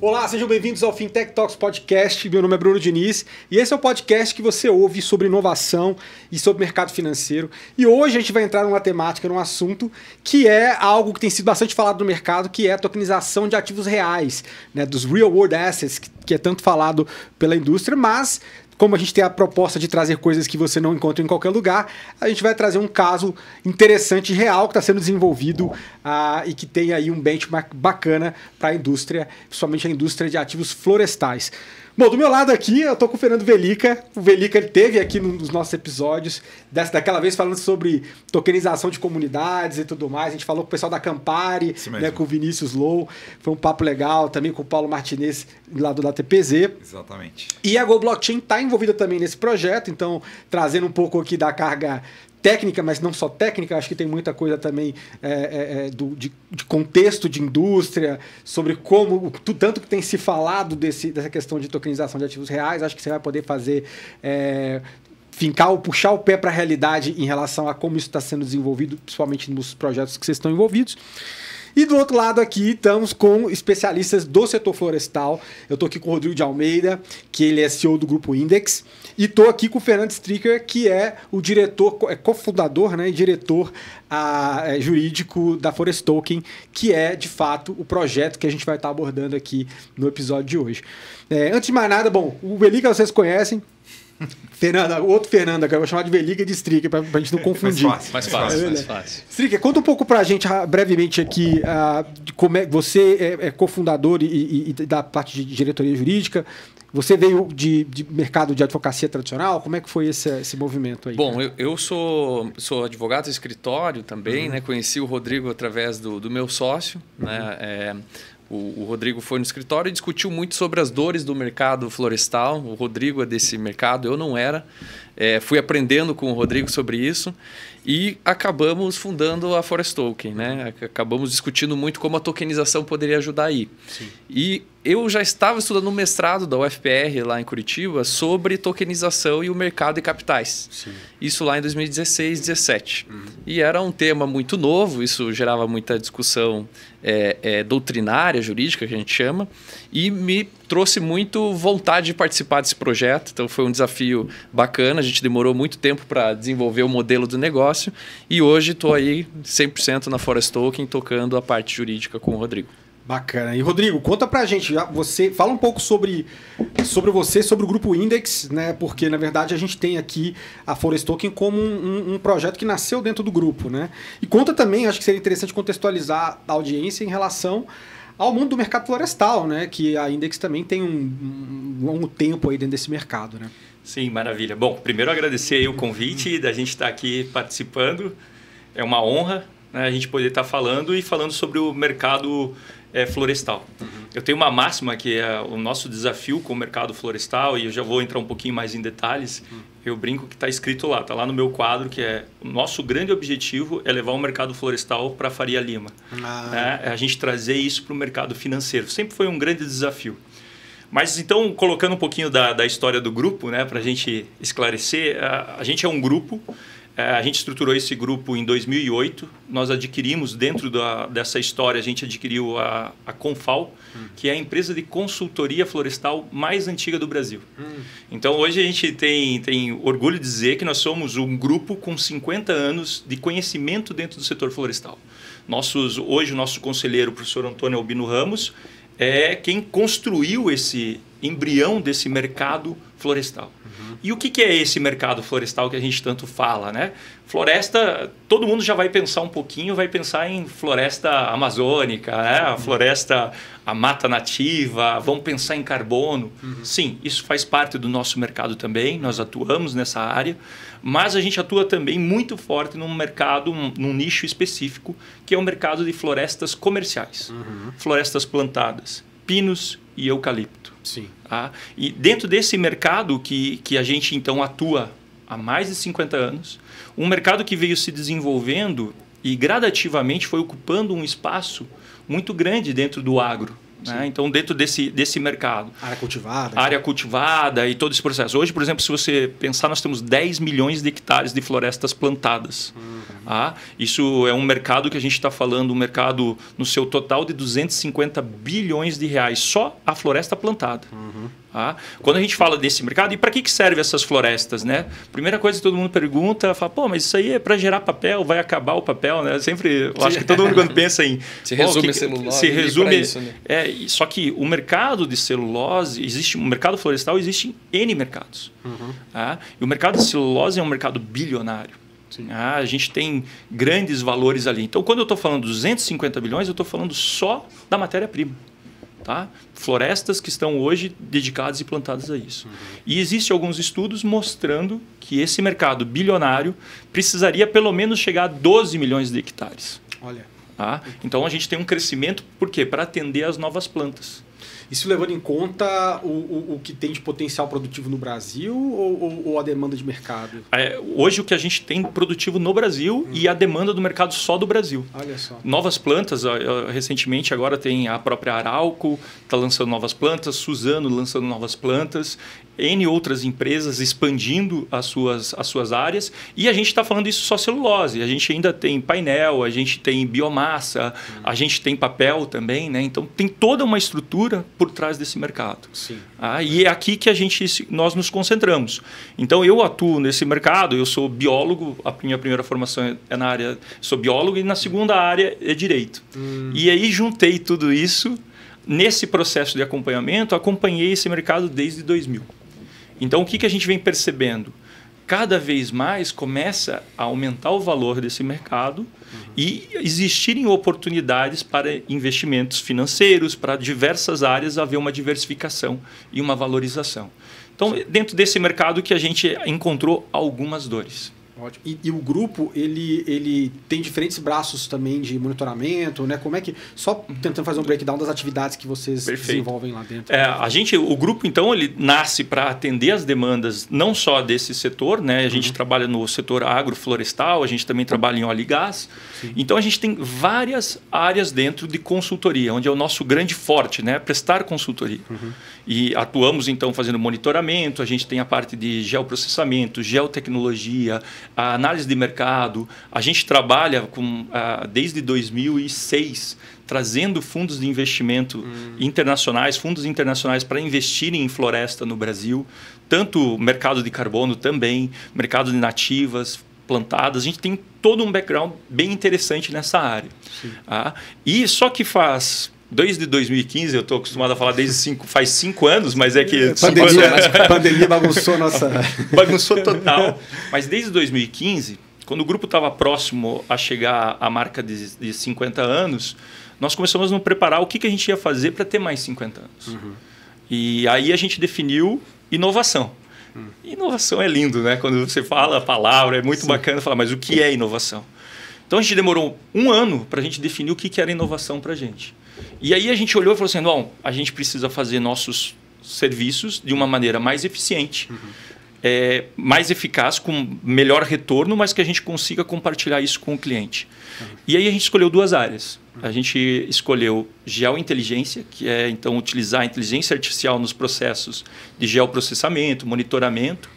Olá, sejam bem-vindos ao Fintech Talks Podcast. Meu nome é Bruno Diniz e esse é o podcast que você ouve sobre inovação e sobre mercado financeiro. E hoje a gente vai entrar numa temática, num assunto que é algo que tem sido bastante falado no mercado, que é a tokenização de ativos reais, né, dos real world assets, que é tanto falado pela indústria, mas como a gente tem a proposta de trazer coisas que você não encontra em qualquer lugar, a gente vai trazer um caso interessante e real que está sendo desenvolvido e que tem aí um benchmark bacana para a indústria, principalmente a indústria de ativos florestais. Bom, do meu lado aqui, eu estou com o Fernando Velica. O Velica ele teve aqui nos nossos episódios, daquela vez falando sobre tokenização de comunidades e tudo mais. A gente falou com o pessoal da Campari, né, com o Vinícius Low. Foi um papo legal, também com o Paulo Martinez, lá do TPZ. Exatamente. E a Go Blockchain está envolvida também nesse projeto, então trazendo um pouco aqui da carga técnica, mas não só técnica, acho que tem muita coisa também de contexto de indústria, sobre como, tanto que tem se falado dessa questão de tokenização de ativos reais, acho que você vai poder fazer, puxar o pé para a realidade em relação a como isso está sendo desenvolvido, principalmente nos projetos que vocês estão envolvidos. E do outro lado aqui estamos com especialistas do setor florestal. Eu estou aqui com o Rodrigo de Almeida, que ele é CEO do Grupo Index. E estou aqui com o Fernando Stricker, que é o diretor, cofundador, né, e diretor jurídico da Forestoken, que é, de fato, o projeto que a gente vai estar abordando aqui no episódio de hoje. Antes de mais nada, bom, o Velica vocês conhecem. Fernanda, o outro Fernanda, que eu vou chamar de Velica e de Stricker, para a gente não confundir. Mais fácil. Stricker, conta um pouco para a gente, brevemente aqui, de como você é cofundador e da parte de diretoria jurídica. Você veio de mercado de advocacia tradicional? Como é que foi esse movimento aí? Bom, eu sou advogado de escritório também, né? Conheci o Rodrigo através do meu sócio, né? O Rodrigo foi no escritório e discutiu muito sobre as dores do mercado florestal. O Rodrigo é desse mercado, eu não era. Fui aprendendo com o Rodrigo sobre isso e acabamos fundando a Forestoken, né? Acabamos discutindo muito como a tokenização poderia ajudar aí. Sim. E eu já estava estudando um mestrado da UFPR lá em Curitiba sobre tokenização e o mercado de capitais. Sim. Isso lá em 2016, 2017. E era um tema muito novo, isso gerava muita discussão doutrinária, jurídica, que a gente chama, e me trouxe muito vontade de participar desse projeto. Então foi um desafio bacana, a gente demorou muito tempo para desenvolver o modelo do negócio e hoje estou aí 100% na Forestoken tocando a parte jurídica com o Rodrigo. Bacana. E Rodrigo, conta pra gente, você fala um pouco sobre você, sobre o Grupo Index, né? Porque na verdade a gente tem aqui a Forestoken como um projeto que nasceu dentro do grupo, né? E conta também, acho que seria interessante contextualizar a audiência em relação ao mundo do mercado florestal, né? Que a Index também tem um longo tempo aí dentro desse mercado, né? Sim, maravilha. Bom, primeiro agradecer aí o convite da gente estar aqui participando. É uma honra, né, a gente poder estar falando sobre o mercado florestal. Eu tenho uma máxima que é o nosso desafio com o mercado florestal, e eu já vou entrar um pouquinho mais em detalhes. Eu brinco que está escrito lá, está lá no meu quadro, que é o nosso grande objetivo é levar o mercado florestal para a Faria Lima. Né? A gente trazer isso para o mercado financeiro. Sempre foi um grande desafio. Mas então, colocando um pouquinho da história do grupo, né, para a gente esclarecer, a gente é um grupo. A gente estruturou esse grupo em 2008. Nós adquirimos, dentro dessa história, a gente adquiriu a Confal, que é a empresa de consultoria florestal mais antiga do Brasil. Então, hoje a gente tem orgulho de dizer que nós somos um grupo com 50 anos de conhecimento dentro do setor florestal. Hoje, o nosso conselheiro, o professor Antônio Albino Ramos, é quem construiu esse embrião desse mercado florestal. E o que é esse mercado florestal que a gente tanto fala, né? Floresta, todo mundo já vai pensar um pouquinho, vai pensar em floresta amazônica, né? A floresta, a mata nativa, vamos pensar em carbono. Sim, isso faz parte do nosso mercado também, nós atuamos nessa área, mas a gente atua também muito forte num mercado, num nicho específico, que é o mercado de florestas comerciais. Florestas plantadas, pinos e eucalipto. Sim. Tá? E dentro desse mercado que a gente então atua há mais de 50 anos, um mercado que veio se desenvolvendo e gradativamente foi ocupando um espaço muito grande dentro do agro. Né? Então, dentro desse mercado. Área cultivada e todo esse processo. Hoje, por exemplo, se você pensar, nós temos 10 milhões de hectares de florestas plantadas. Isso é um mercado que a gente está falando, um mercado no seu total de 250 bilhões de reais, só a floresta plantada. Quando a gente fala desse mercado, e para que servem essas florestas? Né? Primeira coisa que todo mundo pergunta, fala, pô, mas isso aí é para gerar papel, vai acabar o papel, né? Eu acho que todo mundo quando pensa em... Se resume a celulose. Se resume... Isso, né? Só que o mercado de celulose, o mercado florestal existe em N mercados. E o mercado de celulose é um mercado bilionário. A gente tem grandes valores ali. Então, quando eu estou falando 250 bilhões, eu estou falando só da matéria-prima. Florestas que estão hoje dedicadas e plantadas a isso. E existem alguns estudos mostrando que esse mercado bilionário precisaria pelo menos chegar a 12 milhões de hectares. Olha. Então a gente tem um crescimento, por quê? Para atender as novas plantas. Isso levando em conta o que tem de potencial produtivo no Brasil ou a demanda de mercado? Hoje o que a gente tem produtivo no Brasil e a demanda do mercado só do Brasil. Olha só. Novas plantas, recentemente agora tem a própria Arauco, está lançando novas plantas, Suzano lançando novas plantas, N outras empresas expandindo as suas áreas, e a gente está falando isso só celulose. A gente ainda tem painel, a gente tem biomassa, a gente tem papel também, né? Então tem toda uma estrutura por trás desse mercado. Sim. E é aqui que nós nos concentramos. Então eu atuo nesse mercado, eu sou biólogo, a minha primeira formação é na área, sou biólogo, e na segunda área é direito. E aí juntei tudo isso, nesse processo de acompanhamento, acompanhei esse mercado desde 2000. Então, o que a gente vem percebendo? Cada vez mais começa a aumentar o valor desse mercado e existirem oportunidades para investimentos financeiros, para diversas áreas haver uma diversificação e uma valorização. Então, dentro desse mercado que a gente encontrou algumas dores. Ótimo. E o grupo, ele tem diferentes braços também de monitoramento, né? Como é que... Só tentando fazer um breakdown das atividades que vocês desenvolvem lá dentro. O grupo, então, ele nasce para atender as demandas não só desse setor, né? A gente trabalha no setor agroflorestal, a gente também trabalha em óleo e gás. Então, a gente tem várias áreas dentro de consultoria, onde é o nosso grande forte, né? Prestar consultoria. E atuamos, então, fazendo monitoramento, a gente tem a parte de geoprocessamento, geotecnologia, a análise de mercado. A gente trabalha desde 2006 trazendo fundos de investimento internacionais, fundos internacionais para investirem em floresta no Brasil, tanto mercado de carbono também, mercado de nativas plantadas. A gente tem todo um background bem interessante nessa área. E só que desde 2015, eu estou acostumado a falar faz 5 anos, mas é que... Pandemia bagunçou nossa... Bagunçou total. Mas desde 2015, quando o grupo estava próximo a chegar à marca de 50 anos, nós começamos a nos preparar o que a gente ia fazer para ter mais 50 anos. E aí a gente definiu inovação. Inovação é lindo, né? Quando você fala a palavra, é muito bacana falar, mas o que é inovação? Então a gente demorou 1 ano para a gente definir o que era inovação para a gente. E aí a gente olhou e falou assim, bom, a gente precisa fazer nossos serviços de uma maneira mais eficiente, mais eficaz, com melhor retorno, mas que a gente consiga compartilhar isso com o cliente. E aí a gente escolheu 2 áreas. A gente escolheu geointeligência, que é então utilizar a inteligência artificial nos processos de geoprocessamento, monitoramento.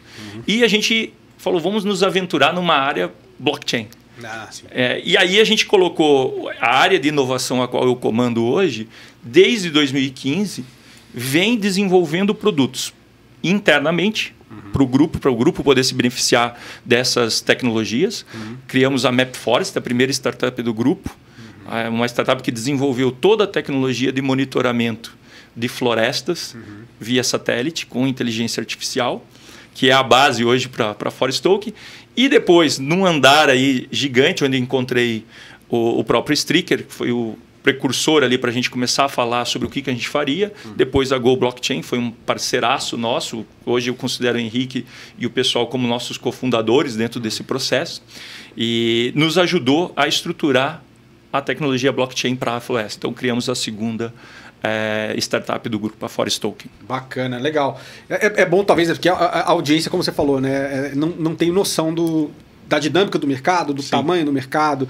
E a gente falou, vamos nos aventurar numa área blockchain. E aí a gente colocou a área de inovação a qual eu comando hoje, desde 2015, vem desenvolvendo produtos internamente para o grupo poder se beneficiar dessas tecnologias. Criamos a MapForest, a primeira startup do grupo, uma startup que desenvolveu toda a tecnologia de monitoramento de florestas via satélite com inteligência artificial, que é a base hoje para Forest Token. E depois, num andar aí gigante, onde encontrei o próprio Stricker, que foi o precursor ali para a gente começar a falar sobre o que a gente faria. Depois a Go Blockchain foi um parceiraço nosso. Hoje eu considero o Henrique e o pessoal como nossos cofundadores dentro desse processo. E nos ajudou a estruturar a tecnologia blockchain para a floresta. Então criamos a segunda startup do grupo, a Forest Token. Bacana, legal. É bom talvez, porque a audiência, como você falou, né, não tem noção da dinâmica do mercado, do tamanho do mercado.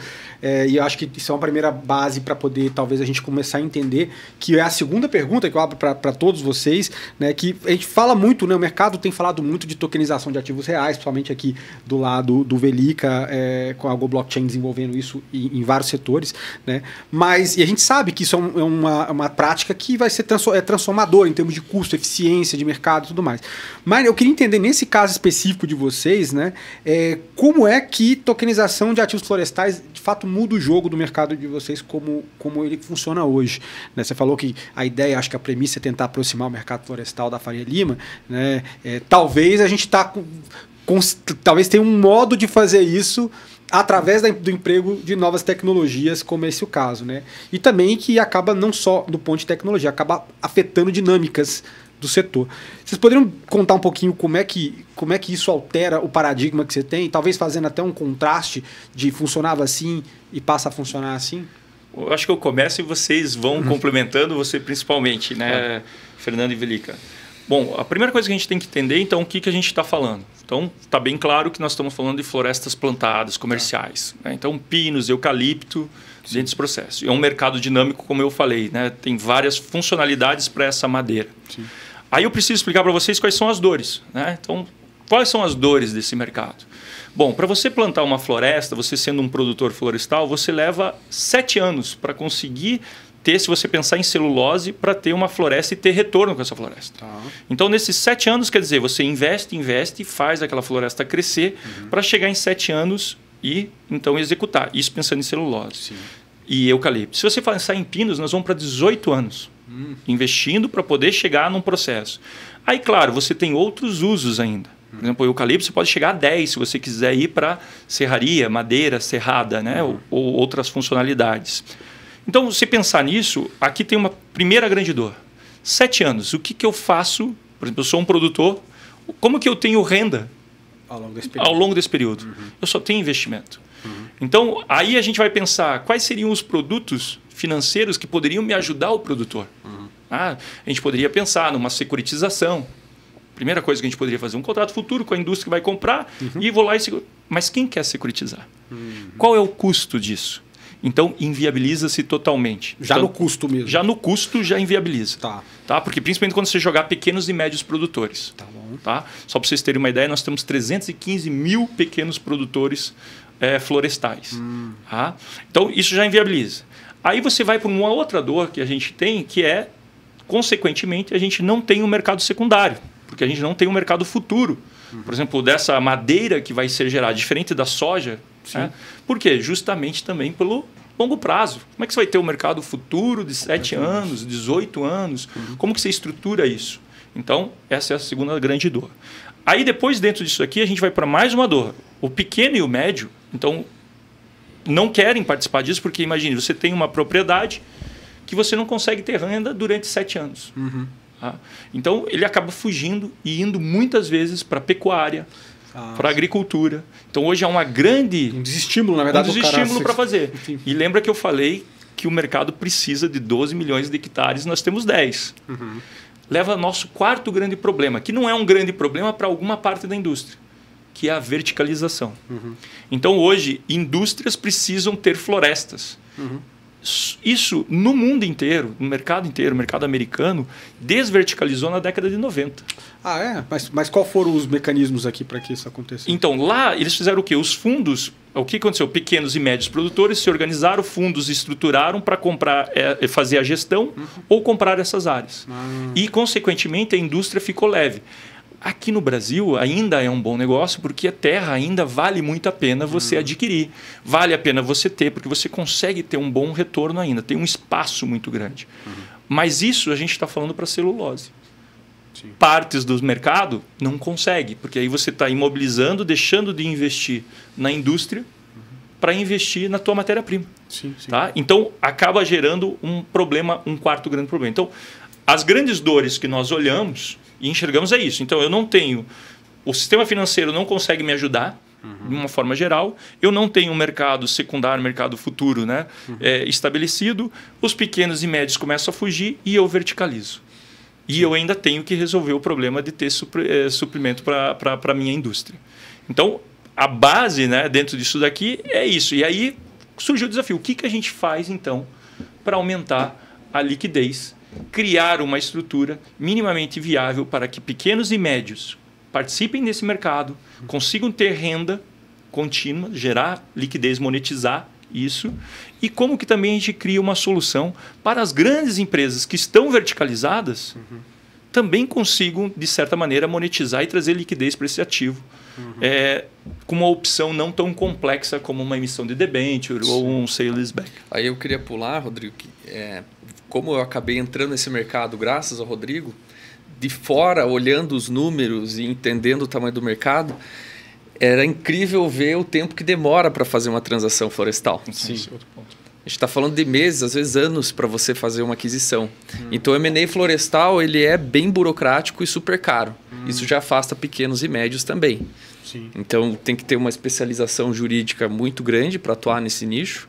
E eu acho que isso é uma primeira base para poder, talvez, a gente começar a entender, que é a segunda pergunta que eu abro para todos vocês, né, que a gente fala muito, né, o mercado tem falado muito de tokenização de ativos reais, principalmente aqui do lado do Velica, com a Go Blockchain desenvolvendo isso em vários setores, né, e a gente sabe que isso é uma prática que vai ser transformadora em termos de custo, eficiência de mercado e tudo mais. Mas eu queria entender, nesse caso específico de vocês, né, como é que tokenização de ativos florestais de fato muda o jogo do mercado de vocês, como ele funciona hoje, né? Você falou que a ideia, acho que a premissa é tentar aproximar o mercado florestal da Faria Lima, né? Talvez a gente talvez tenha um modo de fazer isso através do emprego de novas tecnologias, como esse o caso, né? E também que acaba não só do ponto de tecnologia, acaba afetando dinâmicas do setor. Vocês poderiam contar um pouquinho como é que isso altera o paradigma que você tem, talvez fazendo até um contraste de funcionava assim e passa a funcionar assim? Eu acho que eu começo e vocês vão complementando, você principalmente, né, Fernando e Velica. Bom, a primeira coisa que a gente tem que entender, então, o que a gente está falando. Então, está bem claro que nós estamos falando de florestas plantadas, comerciais. Né? Então, pinos, eucalipto, dentro desse processo. É um mercado dinâmico, como eu falei, né? Tem várias funcionalidades para essa madeira. Sim. Aí eu preciso explicar para vocês quais são as dores. Né? Então, quais são as dores desse mercado? Bom, para você plantar uma floresta, você sendo um produtor florestal, você leva 7 anos para conseguir ter, se você pensar em celulose, para ter uma floresta e ter retorno com essa floresta. Tá. Então, nesses 7 anos, quer dizer, você investe e faz aquela floresta crescer para chegar em 7 anos e, então, executar. Isso pensando em celulose. Sim. E eucalipto. Se você pensar em pinos, nós vamos para 18 anos. Investindo para poder chegar num processo. Aí, claro, você tem outros usos ainda. Por exemplo, o eucalipto você pode chegar a 10 se você quiser ir para serraria, madeira, serrada, né? Ou outras funcionalidades. Então, se pensar nisso, aqui tem uma primeira grande dor. 7 anos, o que eu faço? Por exemplo, eu sou um produtor, como que eu tenho renda ao longo desse período? Eu só tenho investimento. Então, aí a gente vai pensar quais seriam os produtos financeiros que poderiam me ajudar o produtor. A gente poderia pensar numa securitização. Primeira coisa que a gente poderia fazer, um contrato futuro com a indústria que vai comprar e vou lá e seguro. Mas quem quer securitizar? Qual é o custo disso? Então, inviabiliza-se totalmente. Já no custo mesmo. Já no custo, já inviabiliza. Tá? Porque principalmente quando você jogar pequenos e médios produtores. Tá bom. Tá? Só para vocês terem uma ideia, nós temos 315 mil pequenos produtores florestais. Tá? Então, isso já inviabiliza. Aí você vai para uma outra dor que a gente tem, que é, consequentemente, a gente não tem um mercado secundário, porque a gente não tem um mercado futuro. Por exemplo, dessa madeira que vai ser gerada, diferente da soja. Né? Por quê? Justamente também pelo longo prazo. Como é que você vai ter um mercado futuro de 7 anos, 18 anos? Como que você estrutura isso? Então, essa é a segunda grande dor. Aí, depois, dentro disso aqui, a gente vai para mais uma dor. O pequeno e o médio, então, não querem participar disso, porque, imagine, você tem uma propriedade que você não consegue ter renda durante 7 anos. Tá? Então, ele acaba fugindo e indo muitas vezes para a pecuária, para a agricultura. Então, hoje há uma grande... Um desestímulo, na verdade. Um desestímulo para fazer. Enfim. E lembra que eu falei que o mercado precisa de 12 milhões de hectares, nós temos 10. Leva ao nosso quarto grande problema, que não é um grande problema para alguma parte da indústria, que é a verticalização. Então, hoje, indústrias precisam ter florestas. Isso, no mundo inteiro, no mercado americano, desverticalizou na década de 90. Mas qual foram os mecanismos aqui para que isso acontecesse? Então, lá, eles fizeram o quê? Os fundos, o que aconteceu? Pequenos e médios produtores se organizaram, fundos estruturaram para comprar, fazer a gestão ou comprar essas áreas. E, consequentemente, a indústria ficou leve. Aqui no Brasil ainda é um bom negócio porque a terra ainda vale muito a pena você adquirir. Vale a pena você ter, porque você consegue ter um bom retorno ainda. Tem um espaço muito grande. Mas isso a gente está falando para celulose. Sim. Partes do mercado não consegue, porque aí você está imobilizando, deixando de investir na indústria para investir na tua matéria-prima. Tá? Então, acaba gerando um problema, um quarto grande problema. Então, as grandes dores que nós olhamos e enxergamos é isso. Então, eu não tenho... O sistema financeiro não consegue me ajudar, de uma forma geral. Eu não tenho um mercado secundário, mercado futuro, né? Estabelecido. Os pequenos e médios começam a fugir e eu verticalizo. E eu ainda tenho que resolver o problema de ter suprimento para a minha indústria. Então, a base, né, dentro disso daqui é isso. E aí surgiu o desafio. O que a gente faz, então, para aumentar a liquidez, criar uma estrutura minimamente viável para que pequenos e médios participem desse mercado, consigam ter renda contínua, gerar liquidez, monetizar isso, e como que também a gente cria uma solução para as grandes empresas que estão verticalizadas também consigam, de certa maneira, monetizar e trazer liquidez para esse ativo, com uma opção não tão complexa como uma emissão de debenture ou um sale-leaseback. Aí eu queria pular, Rodrigo, que, como eu acabei entrando nesse mercado graças ao Rodrigo, de fora, olhando os números e entendendo o tamanho do mercado, era incrível ver o tempo que demora para fazer uma transação florestal. Sim. Esse é outro ponto. A gente está falando de meses, às vezes anos, para você fazer uma aquisição. Então, o M&A florestal ele é bem burocrático e super caro. Isso já afasta pequenos e médios também. Sim. Então, tem que ter uma especialização jurídica muito grande para atuar nesse nicho.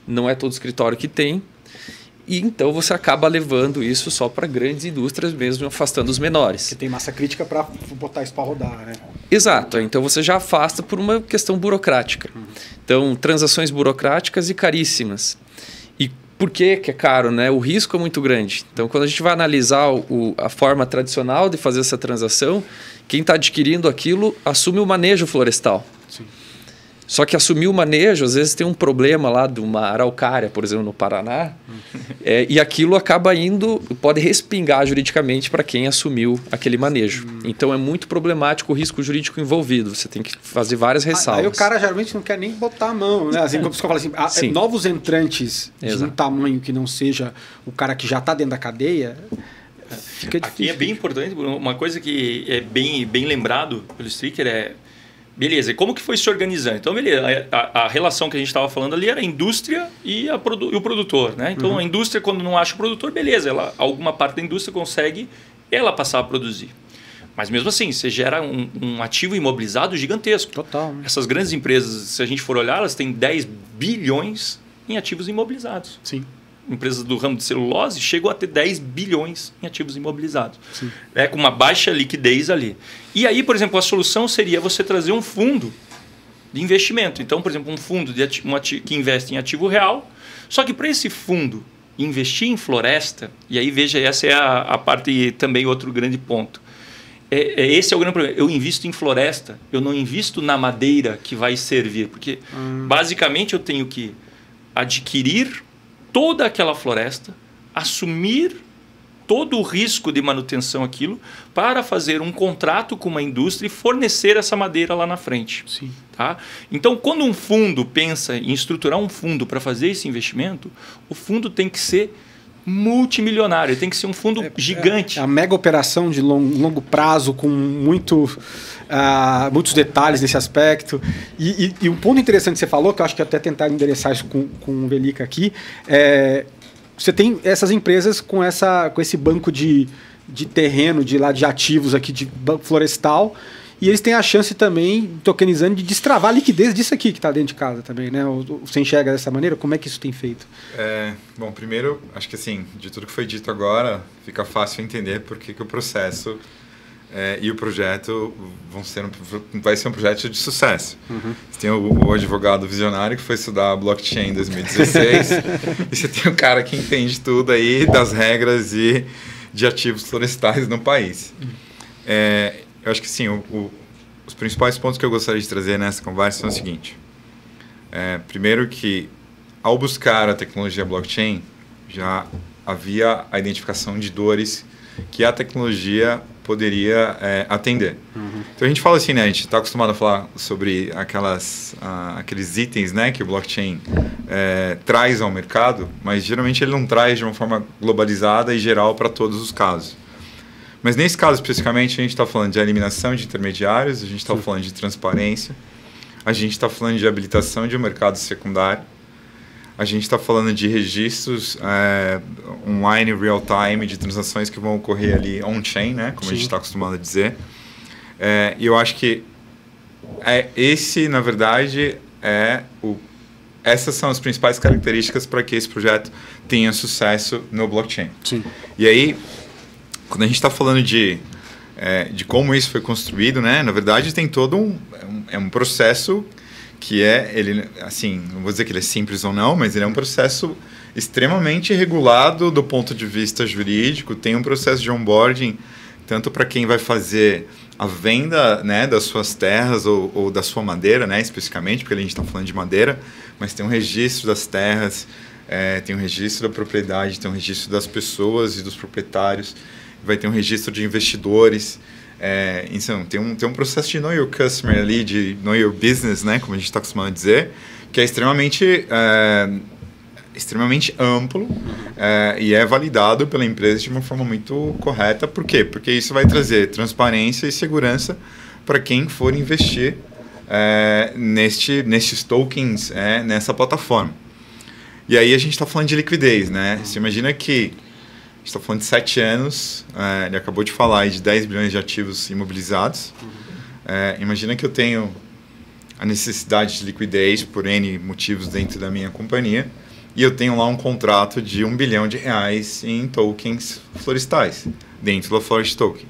Não é todo escritório que tem. E então você acaba levando isso só para grandes indústrias mesmo, afastando os menores. Porque tem massa crítica para botar isso para rodar, né? Exato. Então você já afasta por uma questão burocrática. Então, transações burocráticas e caríssimas. E por que é caro, né? O risco é muito grande. Então, quando a gente vai analisar a forma tradicional de fazer essa transação, quem está adquirindo aquilo assume o manejo florestal. Sim. Só que assumir o manejo, às vezes tem um problema lá de uma araucária, por exemplo, no Paraná, e aquilo acaba indo, pode respingar juridicamente para quem assumiu aquele manejo. Então é muito problemático o risco jurídico envolvido, você tem que fazer várias ressalvas. Aí o cara geralmente não quer nem botar a mão, né? Assim, como você fala assim, novos entrantes de um tamanho que não seja o cara que já está dentro da cadeia, fica difícil. Aqui é bem importante, uma coisa que é bem lembrado pelo Stricker é... Beleza, e como que foi se organizando? Então, beleza, a relação que a gente estava falando ali era a indústria e o produtor, né? Então, a indústria, quando não acha o produtor, beleza, alguma parte da indústria consegue ela passar a produzir. Mas mesmo assim, você gera um ativo imobilizado gigantesco. Total. Né? Essas grandes empresas, se a gente for olhar, elas têm 10 bilhões em ativos imobilizados. Sim. Empresas do ramo de celulose chegam a ter 10 bilhões em ativos imobilizados. Sim. Com uma baixa liquidez ali. E aí, por exemplo, a solução seria você trazer um fundo de investimento. Então, por exemplo, um fundo que investe em ativo real, só que para esse fundo investir em floresta, e aí veja, essa é a parte também outro grande ponto. Esse é o grande problema. Eu invisto em floresta, eu não invisto na madeira que vai servir, porque basicamente eu tenho que adquirir toda aquela floresta, assumir todo o risco de manutenção aquilo para fazer um contrato com uma indústria e fornecer essa madeira lá na frente. Sim. Tá? Então, quando um fundo pensa em estruturar um fundo para fazer esse investimento, o fundo tem que ser multimilionário, tem que ser um fundo gigante. É a mega operação de longo prazo, com muitos detalhes nesse aspecto. E um ponto interessante que você falou, que eu acho que até tentar endereçar isso com o Velica aqui, você tem essas empresas com esse banco de terreno, de ativos aqui de banco florestal, e eles têm a chance também, tokenizando, de destravar a liquidez disso aqui que está dentro de casa também, né? Você enxerga dessa maneira? Como é que isso tem feito? Bom, primeiro, acho que assim, de tudo que foi dito agora, fica fácil entender por que o processo e o projeto vai ser um projeto de sucesso. Você tem o advogado visionário que foi estudar blockchain em 2016 e você tem o cara que entende tudo aí das regras e de ativos florestais no país. Eu acho que sim, os principais pontos que eu gostaria de trazer nessa conversa são o seguinte. Primeiro que, ao buscar a tecnologia blockchain, já havia a identificação de dores que a tecnologia poderia atender. Então a gente fala assim, né? A gente está acostumado a falar sobre aqueles itens, né, que o blockchain traz ao mercado, mas geralmente ele não traz de uma forma globalizada e geral para todos os casos. Mas nesse caso especificamente a gente está falando de eliminação de intermediários, a gente está falando de transparência, a gente está falando de habilitação de um mercado secundário, a gente está falando de registros online, real-time, de transações que vão ocorrer ali on-chain, né? Como a gente está acostumado a dizer. E eu acho que na verdade, essas são as principais características para que esse projeto tenha sucesso no blockchain. Sim. E aí, quando a gente está falando de de como isso foi construído, né? Na verdade, tem todo um processo que ele, assim, não vou dizer que ele é simples ou não, mas ele é um processo extremamente regulado do ponto de vista jurídico. Tem um processo de onboarding, tanto para quem vai fazer a venda, né, das suas terras ou da sua madeira, né, especificamente, porque a gente está falando de madeira, mas tem um registro das terras, tem um registro da propriedade, tem um registro das pessoas e dos proprietários, vai ter um registro de investidores. Então, tem um processo de know your customer ali, de know your business, né, como a gente está acostumado a dizer, que é extremamente amplo e é validado pela empresa de uma forma muito correta. Por quê? Porque isso vai trazer transparência e segurança para quem for investir nestes tokens, nessa plataforma. E aí a gente está falando de liquidez, né? Você imagina que a gente está falando de 7 anos, ele acabou de falar aí de 10 bilhões de ativos imobilizados. Imagina que eu tenho a necessidade de liquidez por N motivos dentro da minha companhia e eu tenho lá um contrato de R$1 bilhão em tokens florestais, dentro da Florest Token.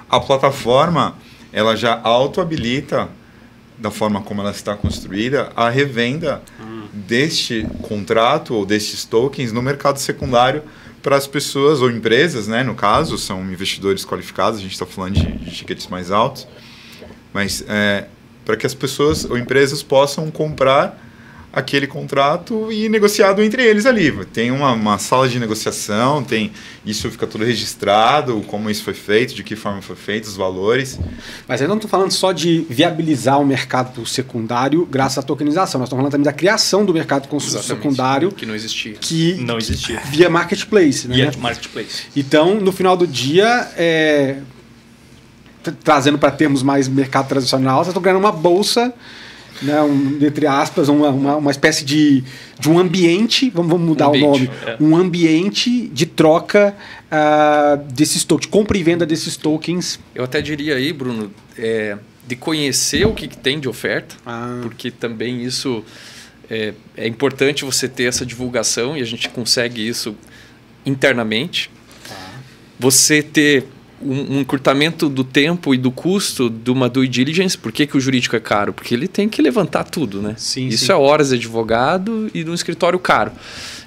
A plataforma, ela já auto-habilita, da forma como ela está construída, a revenda deste contrato ou destes tokens no mercado secundário para as pessoas ou empresas, né, no caso, são investidores qualificados, a gente está falando de tickets mais altos, mas para que as pessoas ou empresas possam comprar aquele contrato e negociado entre eles ali. Tem uma sala de negociação, isso fica tudo registrado, como isso foi feito, de que forma foi feito, os valores. Mas eu não estou falando só de viabilizar o mercado secundário graças à tokenização, nós estamos falando também da criação do mercado secundário. Que não existia. Não existia. Via marketplace. Né? Via marketplace. Então, no final do dia, trazendo para termos mais mercado tradicional, vocês estão criando uma bolsa, né, entre aspas, uma espécie de um ambiente, vamos mudar o nome, um ambiente de troca desses tokens, compra e venda desses tokens. Eu até diria aí, Bruno, de conhecer o que tem de oferta, porque também isso é importante você ter essa divulgação e a gente consegue isso internamente. Você ter um encurtamento do tempo e do custo de uma due diligence. Por que o jurídico é caro? Porque ele tem que levantar tudo, né? Isso é horas de advogado e num escritório caro.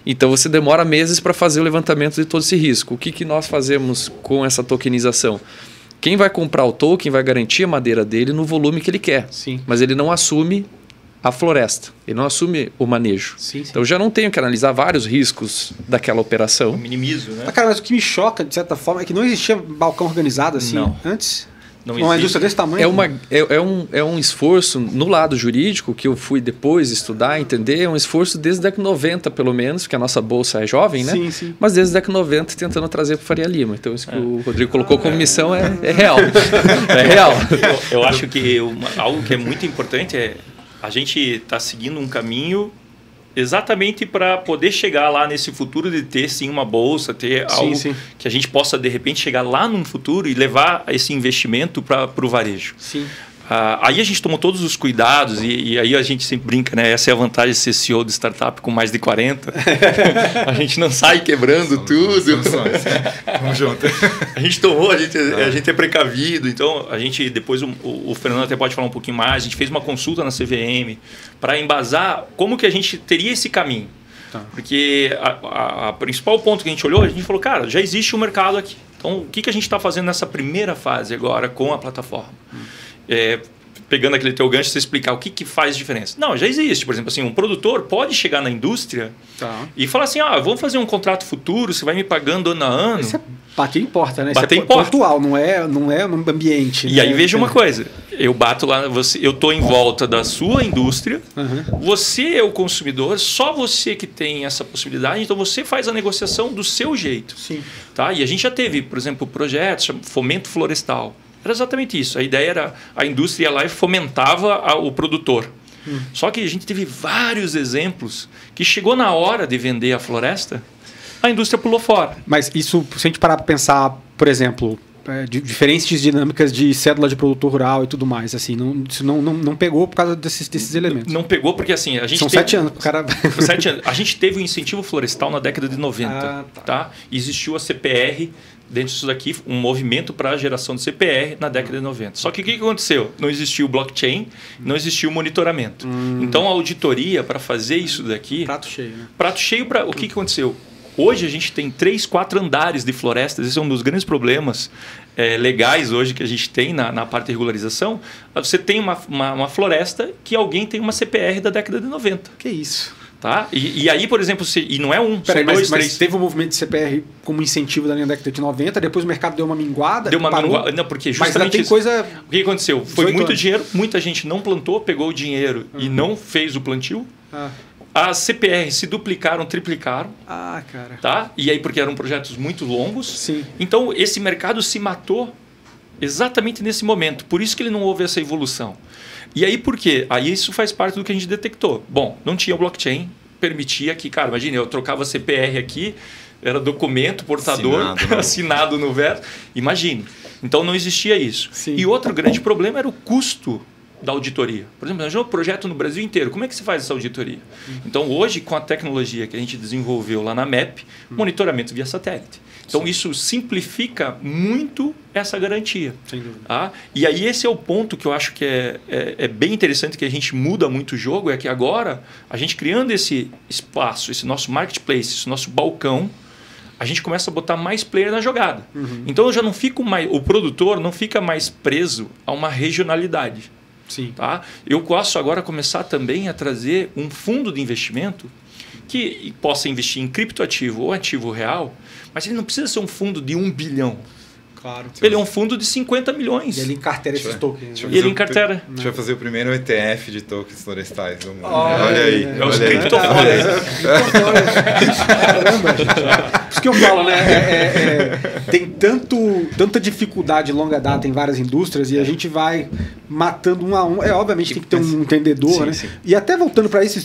Então você demora meses para fazer o levantamento de todo esse risco. O que nós fazemos com essa tokenização? Quem vai comprar o token vai garantir a madeira dele no volume que ele quer. Mas ele não assume a floresta, ele não assume o manejo. Então eu já não tenho que analisar vários riscos daquela operação. Eu minimizo, né? Cara, mas o que me choca, de certa forma, é que não existia balcão organizado assim antes. Uma indústria desse tamanho. É um esforço no lado jurídico que eu fui depois estudar, entender. É um esforço desde a década de 90, pelo menos, porque a nossa bolsa é jovem, né? Mas desde a década de 90 tentando trazer para o Faria Lima. Então isso que o Rodrigo colocou como missão é real. É real. Eu acho que algo que é muito importante a gente está seguindo um caminho exatamente para poder chegar lá nesse futuro de ter sim uma bolsa, ter algo que a gente possa de repente chegar lá num futuro e levar esse investimento para o varejo. Aí a gente tomou todos os cuidados e aí a gente sempre brinca, né? Essa é a vantagem de ser CEO de startup com mais de 40. A gente não sai quebrando tudo. Vamos junto. A gente tomou, a gente é precavido. Então, a gente depois, o Fernando até pode falar um pouquinho mais, a gente fez uma consulta na CVM para embasar como que a gente teria esse caminho. Porque a principal ponto que a gente olhou, a gente falou, cara, já existe um mercado aqui. Então, o que a gente está fazendo nessa primeira fase agora com a plataforma? Pegando aquele teu gancho, você explicar o que faz diferença. Não, já existe. Por exemplo, assim, um produtor pode chegar na indústria e falar assim, vamos fazer um contrato futuro, você vai me pagando ano a ano. Isso bater em porta, né? Bater isso em porta. Pontual, não é no ambiente. E aí veja uma coisa, eu bato lá, eu estou em volta da sua indústria, você é o consumidor, só você que tem essa possibilidade, então você faz a negociação do seu jeito. Tá? E a gente já teve, por exemplo, projetos, Fomento Florestal. Era exatamente isso. A ideia era a indústria lá e fomentava o produtor. Só que a gente teve vários exemplos que chegou na hora de vender a floresta, a indústria pulou fora. Mas isso, se a gente parar para pensar, por exemplo, diferentes dinâmicas de cédula de produtor rural e tudo mais. Assim, isso não pegou por causa desses elementos. Não pegou porque assim, a gente São 7 anos. Cara... 7 anos. A gente teve o incentivo florestal na década de 90. Tá? Existiu a CPR, dentro disso daqui, um movimento para a geração de CPR na década de 90. Só que o que aconteceu? Não existiu blockchain, não existiu monitoramento. Então a auditoria, para fazer isso daqui... Prato cheio, né? Prato cheio para... O que aconteceu? Hoje a gente tem 3, 4 andares de florestas. Esse é um dos grandes problemas legais hoje que a gente tem na parte de regularização. Você tem uma floresta que alguém tem uma CPR da década de 90. Que isso? Tá? E aí, por exemplo, e não é um, são dois, mas três... teve um movimento de CPR como incentivo da década de 90, depois o mercado deu uma minguada. Não, porque justamente mas ainda tem coisa... O que aconteceu? Foi muito anos. dinheiro, muita gente não plantou, pegou o dinheiro e não fez o plantio. As CPR se duplicaram, triplicaram. Cara. Tá? E aí, porque eram projetos muito longos. Sim. Então, esse mercado se matou exatamente nesse momento. Por isso que ele não houve essa evolução. E aí, por quê? Aí isso faz parte do que a gente detectou. Bom, não tinha blockchain, permitia que, cara, imagina, eu trocava CPR aqui, era documento, portador, assinado no verso. Imagine. Então, não existia isso. Sim. E outro grande problema era o custo da auditoria. Por exemplo, imagina um projeto no Brasil inteiro. Como é que se faz essa auditoria? Então, hoje, com a tecnologia que a gente desenvolveu lá na MEP, monitoramento via satélite. Então, isso simplifica muito essa garantia. Sem dúvida. Tá? E aí, esse é o ponto que eu acho que é bem interessante, que a gente muda muito o jogo, é que agora, a gente criando esse espaço, esse nosso marketplace, esse nosso balcão, a gente começa a botar mais player na jogada. Então, eu já não fico mais, o produtor não fica mais preso a uma regionalidade. Sim. Tá? Eu posso agora começar também a trazer um fundo de investimento que possa investir em criptoativo ou ativo real, mas ele não precisa ser um fundo de 1 bilhão. Claro. Ele é um fundo de 50 milhões. E ele encartera esses tokens. E ele encartera. A gente vai fazer o primeiro ETF de tokens florestais do mundo. Olha aí. É os criptofones. Caramba. Por isso que eu falo, né? Tem tanta dificuldade de longa data em várias indústrias e a gente vai matando um a um. Obviamente tem que ter um entendedor, sim, né? Sim. E até voltando para isso,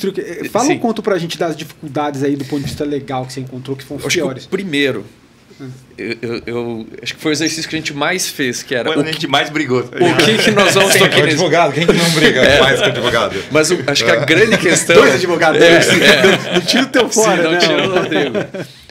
fala Sim. um conto pra gente das dificuldades aí do ponto de vista legal que você encontrou, que foram piores. Primeiro, eu acho que foi o exercício que a gente mais fez, que era Foi onde a gente mais brigou. o que nós vamos O tokenizar. advogado, quem que não briga mais que o advogado? Mas acho que a grande questão... 2 advogados. Não tira o teu fora, não né? tira o Rodrigo.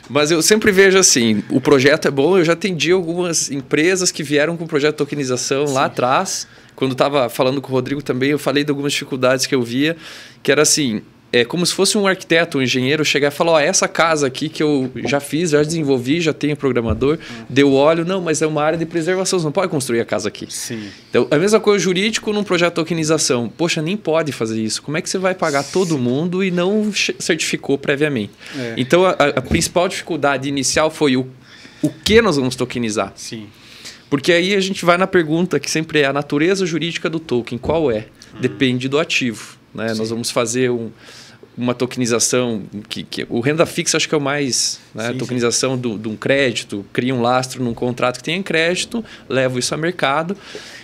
Mas eu sempre vejo assim, o projeto é bom, eu já atendi algumas empresas que vieram com o projeto de tokenização lá atrás. Quando estava falando com o Rodrigo também, eu falei de algumas dificuldades que eu via, que era assim, como se fosse um arquiteto, um engenheiro, chegar e falar, essa casa aqui que eu já fiz, já desenvolvi, já tenho programador, deu óleo, não, mas é uma área de preservação, você não pode construir a casa aqui. Sim. Então, a mesma coisa jurídico num projeto de tokenização. Poxa, nem pode fazer isso. Como é que você vai pagar todo mundo e não certificou previamente? Então, a principal dificuldade inicial foi o que nós vamos tokenizar. Sim. Porque aí a gente vai na pergunta que sempre é a natureza jurídica do token. Qual é? Depende do ativo. Né? Nós vamos fazer uma tokenização que o renda fixa acho que é o mais, né? Tokenização de um crédito, cria um lastro num contrato que tenha crédito, levo isso a mercado.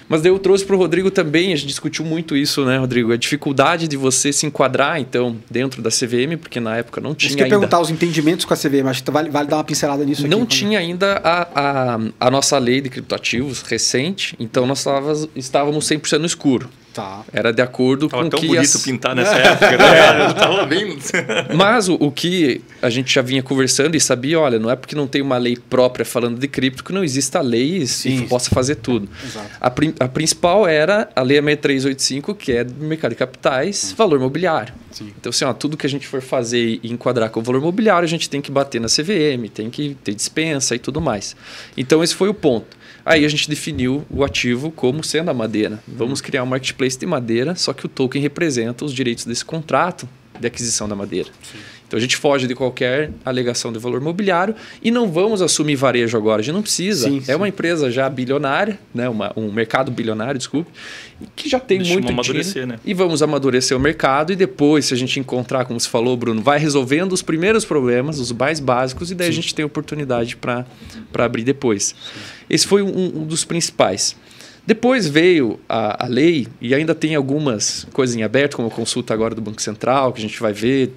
Mas daí eu trouxe para o Rodrigo também, a gente discutiu muito isso, né, Rodrigo? A dificuldade de você se enquadrar, então, dentro da CVM, porque na época não tinha ainda... ainda... perguntar os entendimentos com a CVM, acho que vale dar uma pincelada nisso aqui. Não tinha ainda a nossa lei de criptoativos recente, então nós estávamos 100% no escuro. Tá. Era de acordo com o que... Tava tão bonito pintar nessa época, né? Tava bem... Mas o que a gente já vinha conversando e sabia, olha, não é porque não tem uma lei própria falando de cripto que não exista lei e possa fazer tudo. Exato. A principal era a Lei 6385, que é do mercado de capitais, valor imobiliário. Sim. Então, assim, tudo que a gente for fazer e enquadrar com o valor imobiliário, a gente tem que bater na CVM, tem que ter dispensa e tudo mais. Então, esse foi o ponto. Aí a gente definiu o ativo como sendo a madeira. Vamos criar um marketplace de madeira, só que o token representa os direitos desse contrato de aquisição da madeira. Sim. Então a gente foge de qualquer alegação de valor imobiliário e não vamos assumir varejo agora. A gente não precisa. Uma empresa já bilionária, né? Um mercado bilionário, desculpe, que já tem muito dinheiro. Né? E vamos amadurecer o mercado e depois, se a gente encontrar, como você falou, Bruno, vai resolvendo os primeiros problemas, os mais básicos, e daí a gente tem oportunidade para abrir depois. Esse foi um dos principais. Depois veio a lei e ainda tem algumas coisas em aberto, como a consulta agora do Banco Central, que a gente vai ver.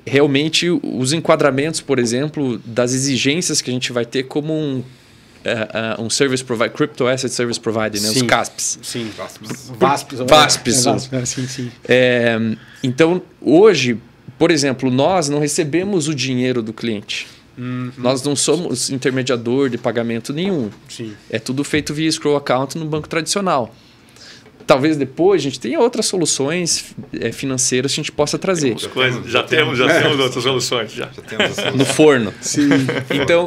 Realmente, os enquadramentos, por exemplo, das exigências que a gente vai ter como um service provider, Crypto Asset Service Provider, né? Os CASPs. Sim. VASPs. Sim. Então, hoje, por exemplo, nós não recebemos o dinheiro do cliente. Nós não somos intermediador de pagamento nenhum. Sim. É tudo feito via escrow account no banco tradicional. Talvez depois a gente tenha outras soluções financeiras que a gente possa trazer. Já temos outras soluções. Já temos soluções. No forno. Sim.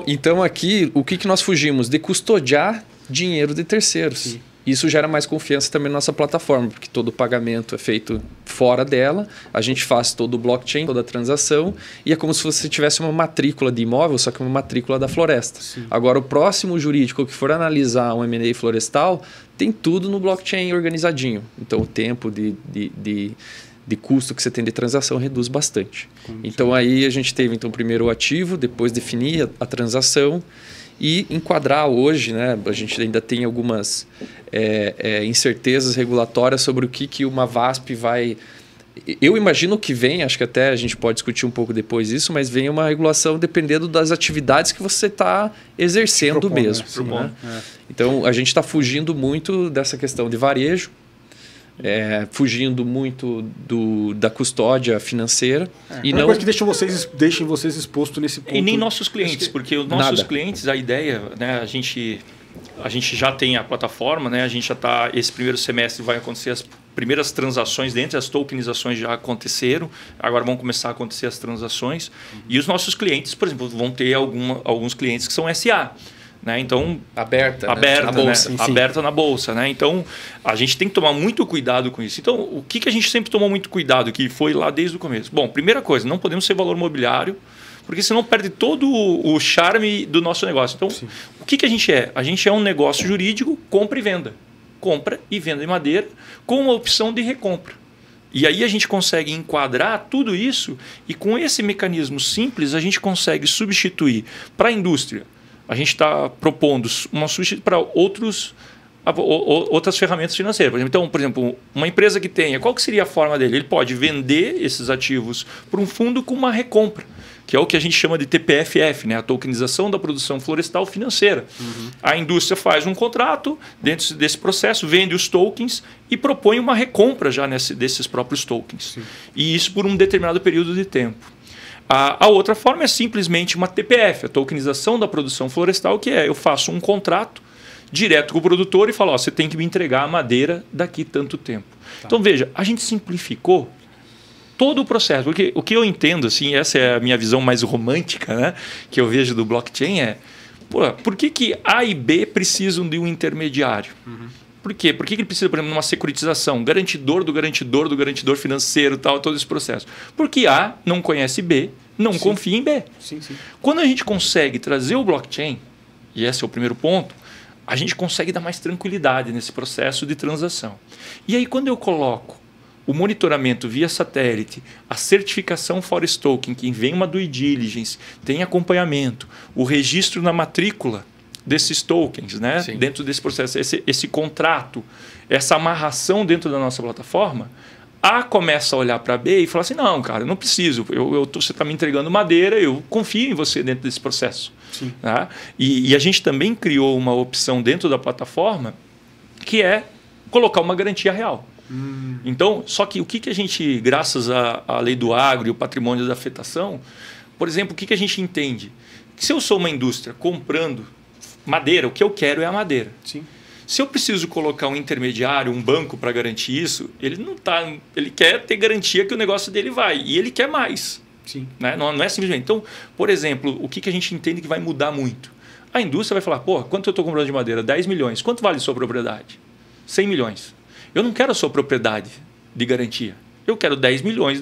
Então aqui, o que nós fugimos? De custodiar dinheiro de terceiros. Sim. Isso gera mais confiança também na nossa plataforma, porque todo o pagamento é feito fora dela, a gente faz todo o blockchain, toda a transação, e é como se você tivesse uma matrícula de imóvel, só que uma matrícula da floresta. Sim. Agora, o próximo jurídico que for analisar um M&A florestal, tem tudo no blockchain organizadinho. Então, o tempo de custo que você tem de transação reduz bastante. Então, aí a gente teve primeiro o ativo, depois definir a transação, e enquadrar hoje, né, a gente ainda tem algumas incertezas regulatórias sobre o que uma VASP vai... Eu imagino que vem, acho que até a gente pode discutir um pouco depois isso, mas vem uma regulação dependendo das atividades que você está exercendo mesmo. Né? Então, a gente está fugindo muito dessa questão de varejo, fugindo muito da custódia financeira. E não coisa que deixem vocês expostos nesse ponto. E nem nossos clientes, porque os nossos clientes, a ideia, né, a gente já tem a plataforma, né, a gente já está, esse primeiro semestre vai acontecer as primeiras transações dentro, as tokenizações já aconteceram, agora vão começar a acontecer as transações. E os nossos clientes, por exemplo, vão ter alguns clientes que são SA. Né? Então, aberta na bolsa, né? Aberta na bolsa, né? Então a gente tem que tomar muito cuidado com isso. Então, o que a gente sempre tomou muito cuidado, que foi lá desde o começo? Bom, primeira coisa, não podemos ser valor mobiliário, porque senão perde todo o charme do nosso negócio. Então, o que a gente é? A gente é um negócio jurídico, compra e venda. Compra e venda de madeira com uma opção de recompra. E aí a gente consegue enquadrar tudo isso e com esse mecanismo simples a gente consegue substituir para a indústria. A gente está propondo uma substituição para outras ferramentas financeiras. Então, por exemplo, uma empresa que tenha, qual que seria a forma dele? Ele pode vender esses ativos para um fundo com uma recompra, que é o que a gente chama de TPFF, né? A tokenização da produção florestal financeira. A indústria faz um contrato dentro desse processo, vende os tokens e propõe uma recompra já desses próprios tokens. Sim. E isso por um determinado período de tempo. A outra forma é simplesmente uma TPF, a tokenização da produção florestal, que eu faço um contrato direto com o produtor e falo, você tem que me entregar a madeira daqui tanto tempo. Tá. Então, veja, a gente simplificou todo o processo. Porque o que eu entendo, assim, essa é a minha visão mais romântica, né, que eu vejo do blockchain, por que A e B precisam de um intermediário? Por quê? Por que ele precisa, por exemplo, de uma securitização, garantidor do garantidor financeiro, todo esse processo? Porque A não conhece B, não confia em B. Sim. Quando a gente consegue trazer o blockchain, e esse é o primeiro ponto, a gente consegue dar mais tranquilidade nesse processo de transação. E aí, quando eu coloco o monitoramento via satélite, a certificação Forest Token, que vem uma due diligence, tem acompanhamento, o registro na matrícula desses tokens, né? Dentro desse processo, esse contrato, essa amarração dentro da nossa plataforma, A começa a olhar para B e fala assim, não, cara, eu não preciso, você está me entregando madeira, eu confio em você dentro desse processo. Tá? E a gente também criou uma opção dentro da plataforma que é colocar uma garantia real. Então, só que o que a gente, graças à lei do agro e o patrimônio da afetação, por exemplo, o que a gente entende? Que se eu sou uma indústria comprando madeira, o que eu quero é a madeira. Sim. Se eu preciso colocar um intermediário, um banco para garantir isso, ele quer ter garantia que o negócio dele vai. E ele quer mais. Sim. Né? Não é simplesmente. Então, por exemplo, o que a gente entende que vai mudar muito? A indústria vai falar, quanto eu estou comprando de madeira? 10 milhões. Quanto vale a sua propriedade? 100 milhões. Eu não quero a sua propriedade de garantia. Eu quero 10 milhões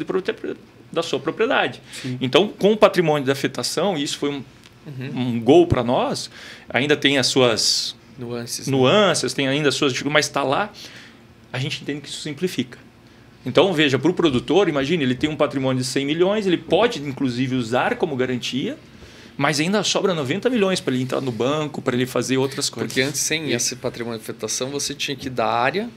da sua propriedade. Sim. Então, com o patrimônio da afetação, isso foi um gol para nós, ainda tem as suas nuances, tem ainda as suas dificuldades, mas está lá, a gente entende que isso simplifica. Então, veja, para o produtor, imagine, ele tem um patrimônio de 100 milhões, ele pode, inclusive, usar como garantia, mas ainda sobra 90 milhões para ele entrar no banco, para ele fazer outras coisas. Porque antes, sem esse patrimônio de afetação, você tinha que dar área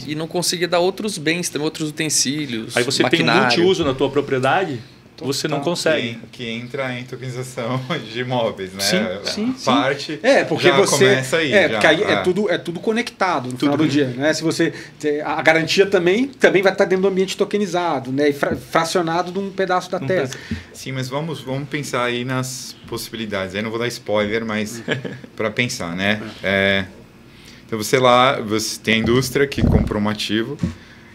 e não conseguia dar outros bens, também outros utensílios, aí você maquinário. Tem um multiuso na tua propriedade, você não consegue. Que entra em tokenização de imóveis, né? Sim. Parte porque já você começa aí. porque aí é tudo conectado no final do dia, né? Se você a garantia também vai estar dentro do ambiente tokenizado, né? E fracionado de um pedaço da terra. Sim, mas vamos pensar aí nas possibilidades. Aí não vou dar spoiler, mas para pensar, né? Então você tem a indústria que comprou um ativo.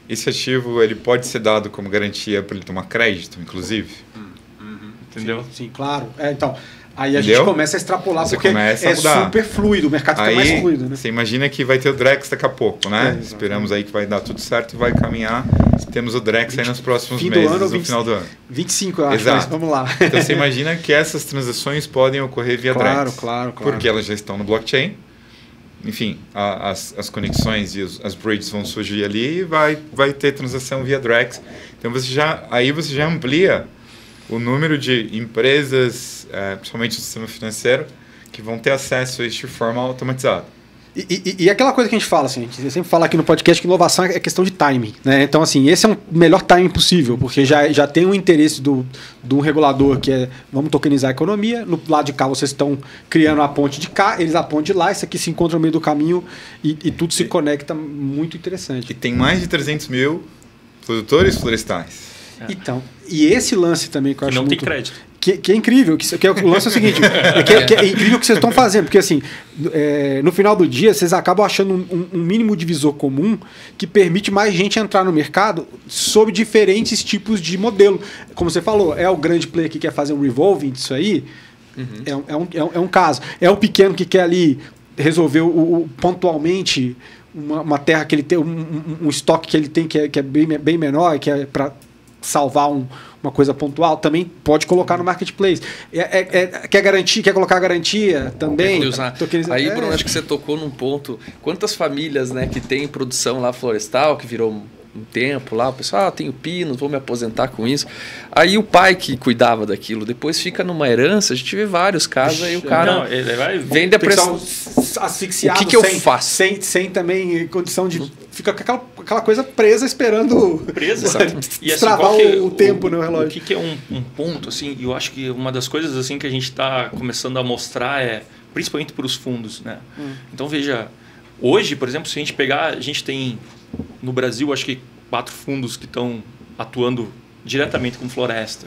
Esse ativo ele pode ser dado como garantia para ele tomar crédito, inclusive? Entendeu? Sim, claro. Então, aí a gente começa a extrapolar, porque é super fluido, o mercado fica mais fluido. Né? Você imagina que vai ter o Drex daqui a pouco, né? Esperamos aí que vai dar tudo certo e vai caminhar. Temos o Drex aí nos próximos meses, no final do ano. 25, eu acho, exato. Mas vamos lá. Então você imagina que essas transações podem ocorrer via Drex. Claro. Porque elas já estão no blockchain. Enfim, as conexões e as bridges vão surgir ali e vai ter transação via Drex. Então você já amplia o número de empresas, principalmente do sistema financeiro, que vão ter acesso a isso de forma automatizada. E aquela coisa que a gente fala, assim, a gente sempre fala aqui no podcast que inovação é questão de timing, né? Então, assim, esse é o melhor timing possível, porque já tem um interesse do regulador que é vamos tokenizar a economia, no lado de cá vocês estão criando a ponte de cá, eles a ponte de lá, isso aqui se encontra no meio do caminho e tudo se conecta, muito interessante. E tem mais de 300 mil produtores florestais. Então, e esse lance também que eu acho não muito... tem crédito. Que é incrível, o lance é o seguinte, que é incrível o que vocês estão fazendo, porque assim, no final do dia, vocês acabam achando um mínimo divisor comum que permite mais gente entrar no mercado sob diferentes tipos de modelo. Como você falou, é o grande player que quer fazer um revolving disso aí, é um caso. É o pequeno que quer ali resolver pontualmente uma terra que ele tem, um estoque que ele tem que é bem menor, que é para salvar uma coisa pontual, também pode colocar no marketplace. Quer garantir, quer colocar garantia também. Aí, Bruno, acho que você tocou num ponto. Quantas famílias, né, que tem produção lá florestal, que virou um tempo lá, o pessoal, tenho pinos, vou me aposentar com isso. Aí o pai que cuidava daquilo, depois fica numa herança, a gente vê vários casos, aí o cara vem depressão. Asfixiado, o que eu faço? Sem também condição de... Fica com aquela coisa presa, esperando destravar o tempo no relógio. O que é um ponto, assim, eu acho que uma das coisas assim que a gente está começando a mostrar principalmente para os fundos, né? Então, veja, hoje, por exemplo, se a gente pegar, a gente tem no Brasil, acho que 4 fundos que estão atuando diretamente com floresta.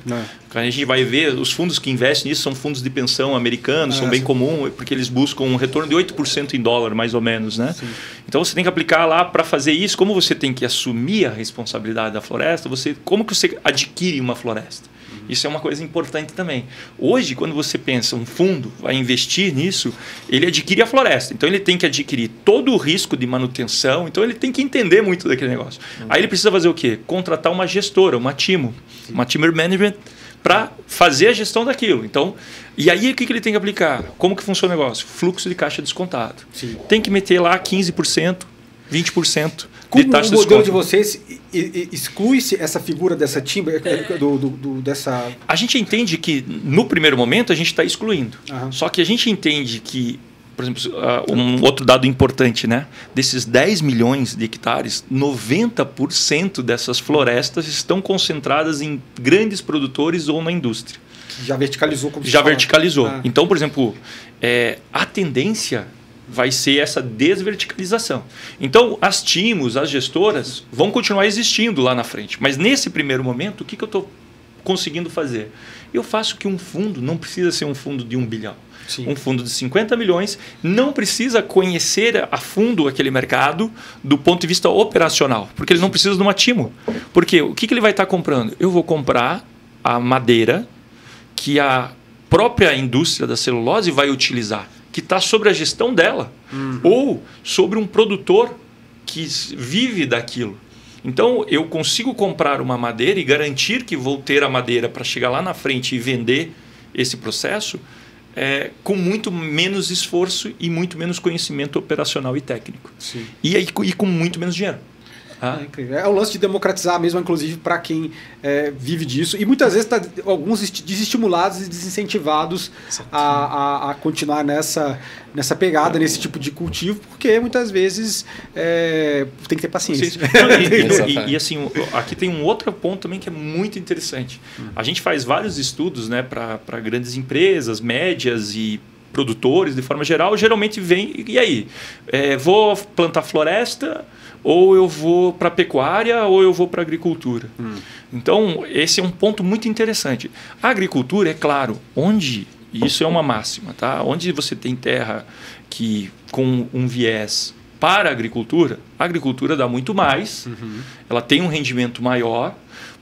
Quando a gente vai ver, os fundos que investem nisso são fundos de pensão americanos, são bem comuns, porque eles buscam um retorno de 8% em dólar, mais ou menos, né? Sim. Então você tem que aplicar lá para fazer isso. Como você tem que assumir a responsabilidade da floresta, como que você adquire uma floresta? Isso é uma coisa importante também. Hoje, quando você pensa, um fundo vai investir nisso, ele adquire a floresta. Então, ele tem que adquirir todo o risco de manutenção. Então, ele tem que entender muito daquele negócio. Aí, ele precisa fazer o quê? Contratar uma gestora, uma TIMO, uma Timber Management, para fazer a gestão daquilo. Então, e aí, o que ele tem que aplicar? Como que funciona o negócio? Fluxo de caixa descontado. Sim. Tem que meter lá 15%, 20%. Como o modelo de vocês exclui-se essa figura dessa timber, dessa... A gente entende que, no primeiro momento, a gente está excluindo. Só que a gente entende que, por exemplo, um outro dado importante, né? Desses 10 milhões de hectares, 90% dessas florestas estão concentradas em grandes produtores ou na indústria. Já verticalizou. Verticalizou. Então, por exemplo, a tendência vai ser essa desverticalização. Então, as TIMOs, as gestoras, vão continuar existindo lá na frente. Mas, nesse primeiro momento, o que eu estou conseguindo fazer? Eu faço que um fundo não precisa ser um fundo de 1 bilhão. Sim. Um fundo de 50 milhões não precisa conhecer a fundo aquele mercado do ponto de vista operacional, porque ele não precisa de uma TIMO. Porque o que ele vai estar comprando? Eu vou comprar a madeira que a própria indústria da celulose vai utilizar, que está sobre a gestão dela, ou sobre um produtor que vive daquilo. Então, eu consigo comprar uma madeira e garantir que vou ter a madeira para chegar lá na frente e vender esse processo com muito menos esforço e muito menos conhecimento operacional e técnico. Sim. E com muito menos dinheiro. É incrível. É o lance de democratizar mesmo, inclusive, para quem vive disso. E muitas vezes alguns desestimulados e desincentivados a continuar nessa pegada, nesse tipo de cultivo, porque muitas vezes tem que ter paciência. E assim, aqui tem um outro ponto também que é muito interessante. A gente faz vários estudos, né, para grandes empresas, médias e produtores, de forma geral, geralmente vem, e aí? Vou plantar floresta, ou eu vou para pecuária, ou eu vou para agricultura. Então, esse é um ponto muito interessante. A agricultura, é claro, onde, isso é uma máxima, tá? Onde você tem terra que com um viés para a agricultura dá muito mais, ela tem um rendimento maior,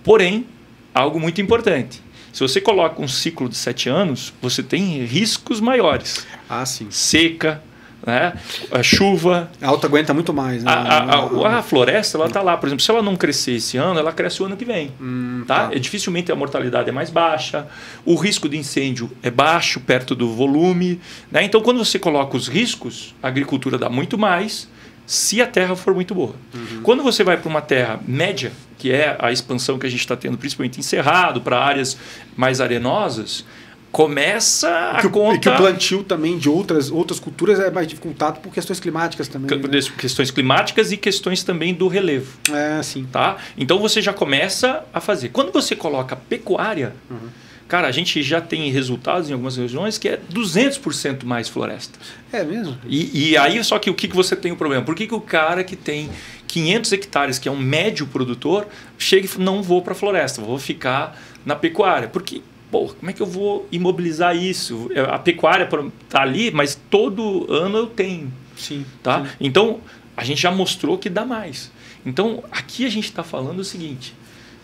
porém, algo muito importante. Se você coloca um ciclo de 7 anos, você tem riscos maiores. Ah, sim. Seca, né? A chuva. A alta aguenta muito mais. Né? A floresta, ela está lá. Por exemplo, se ela não crescer esse ano, ela cresce o ano que vem. Tá? Dificilmente a mortalidade é mais baixa, o risco de incêndio é baixo, perto do volume. Né? Então, quando você coloca os riscos, a agricultura dá muito mais, se a terra for muito boa. Quando você vai para uma terra média, que é a expansão que a gente está tendo, principalmente em Cerrado, para áreas mais arenosas, começa a conta... E que o plantio também de outras culturas é mais dificultado por questões climáticas também. Né? Questões climáticas e questões também do relevo. Sim. Tá? Então você já começa a fazer. Quando você coloca pecuária, cara, a gente já tem resultados em algumas regiões que é 200% mais floresta. É mesmo? E aí, só que o que você tem o problema? Por que o cara que tem 500 hectares, que é um médio produtor, chega e fala, não vou para a floresta, vou ficar na pecuária? Porque, como é que eu vou imobilizar isso? A pecuária está ali, mas todo ano eu tenho. Sim. Tá? Sim. Então, a gente já mostrou que dá mais. Então, aqui a gente está falando o seguinte...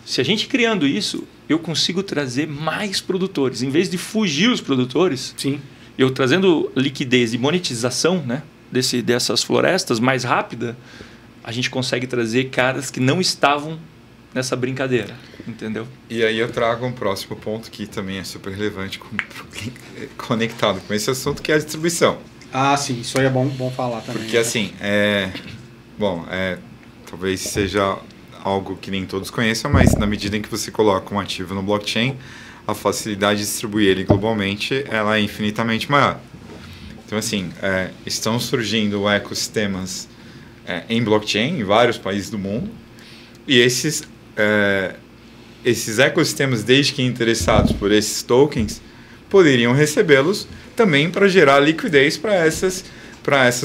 Se a gente criando isso, eu consigo trazer mais produtores. Em vez de fugir os produtores, sim, eu trazendo liquidez e monetização, né, dessas florestas mais rápida, a gente consegue trazer caras que não estavam nessa brincadeira, entendeu? E aí eu trago um próximo ponto que também é super relevante, conectado com esse assunto, que é a distribuição. Ah, sim, isso aí é bom falar também. Porque assim, talvez seja... algo que nem todos conheçam, mas na medida em que você coloca um ativo no blockchain, a facilidade de distribuir ele globalmente ela é infinitamente maior. Então, assim, estão surgindo ecossistemas em blockchain em vários países do mundo, e esses ecossistemas, desde que interessados por esses tokens, poderiam recebê-los também para gerar liquidez para essas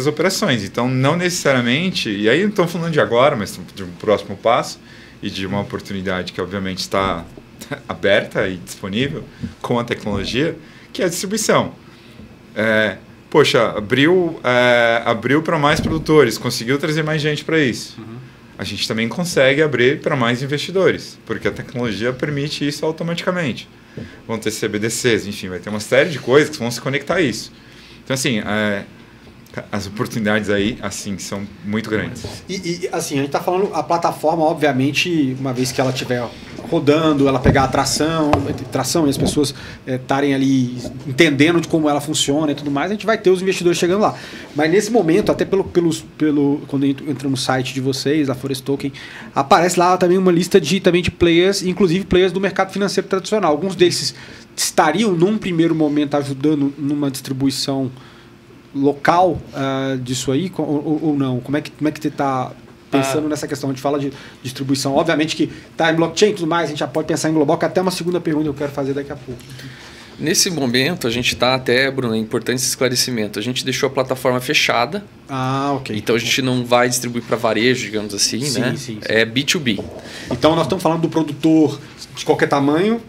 operações. Então, não necessariamente, e aí não estamos falando de agora, mas de um próximo passo e de uma oportunidade que obviamente está aberta e disponível com a tecnologia, que é a distribuição. Abriu para mais produtores, conseguiu trazer mais gente para isso. A gente também consegue abrir para mais investidores, porque a tecnologia permite isso automaticamente. Vão ter CBDCs, enfim, vai ter uma série de coisas que vão se conectar a isso. Então, assim... as oportunidades aí, assim, são muito grandes. E assim, a gente está falando, a plataforma, obviamente, uma vez que ela estiver rodando, ela pegar a tração e as pessoas estarem ali entendendo de como ela funciona e tudo mais, a gente vai ter os investidores chegando lá. Mas nesse momento, até quando entra no site de vocês, da Forest Token, aparece lá também uma lista de players, inclusive players do mercado financeiro tradicional. Alguns desses estariam, num primeiro momento, ajudando numa distribuição local disso aí ou não? Como é que você está pensando nessa questão? A gente fala de distribuição, obviamente que está em blockchain e tudo mais, a gente já pode pensar em global, que até uma segunda pergunta eu quero fazer daqui a pouco. Nesse momento, a gente está até, Bruno, é importante esse esclarecimento, a gente deixou a plataforma fechada, ok. Então a gente não vai distribuir para varejo, digamos assim, sim, né? Sim. É B2B. Então nós estamos falando do produtor de qualquer tamanho,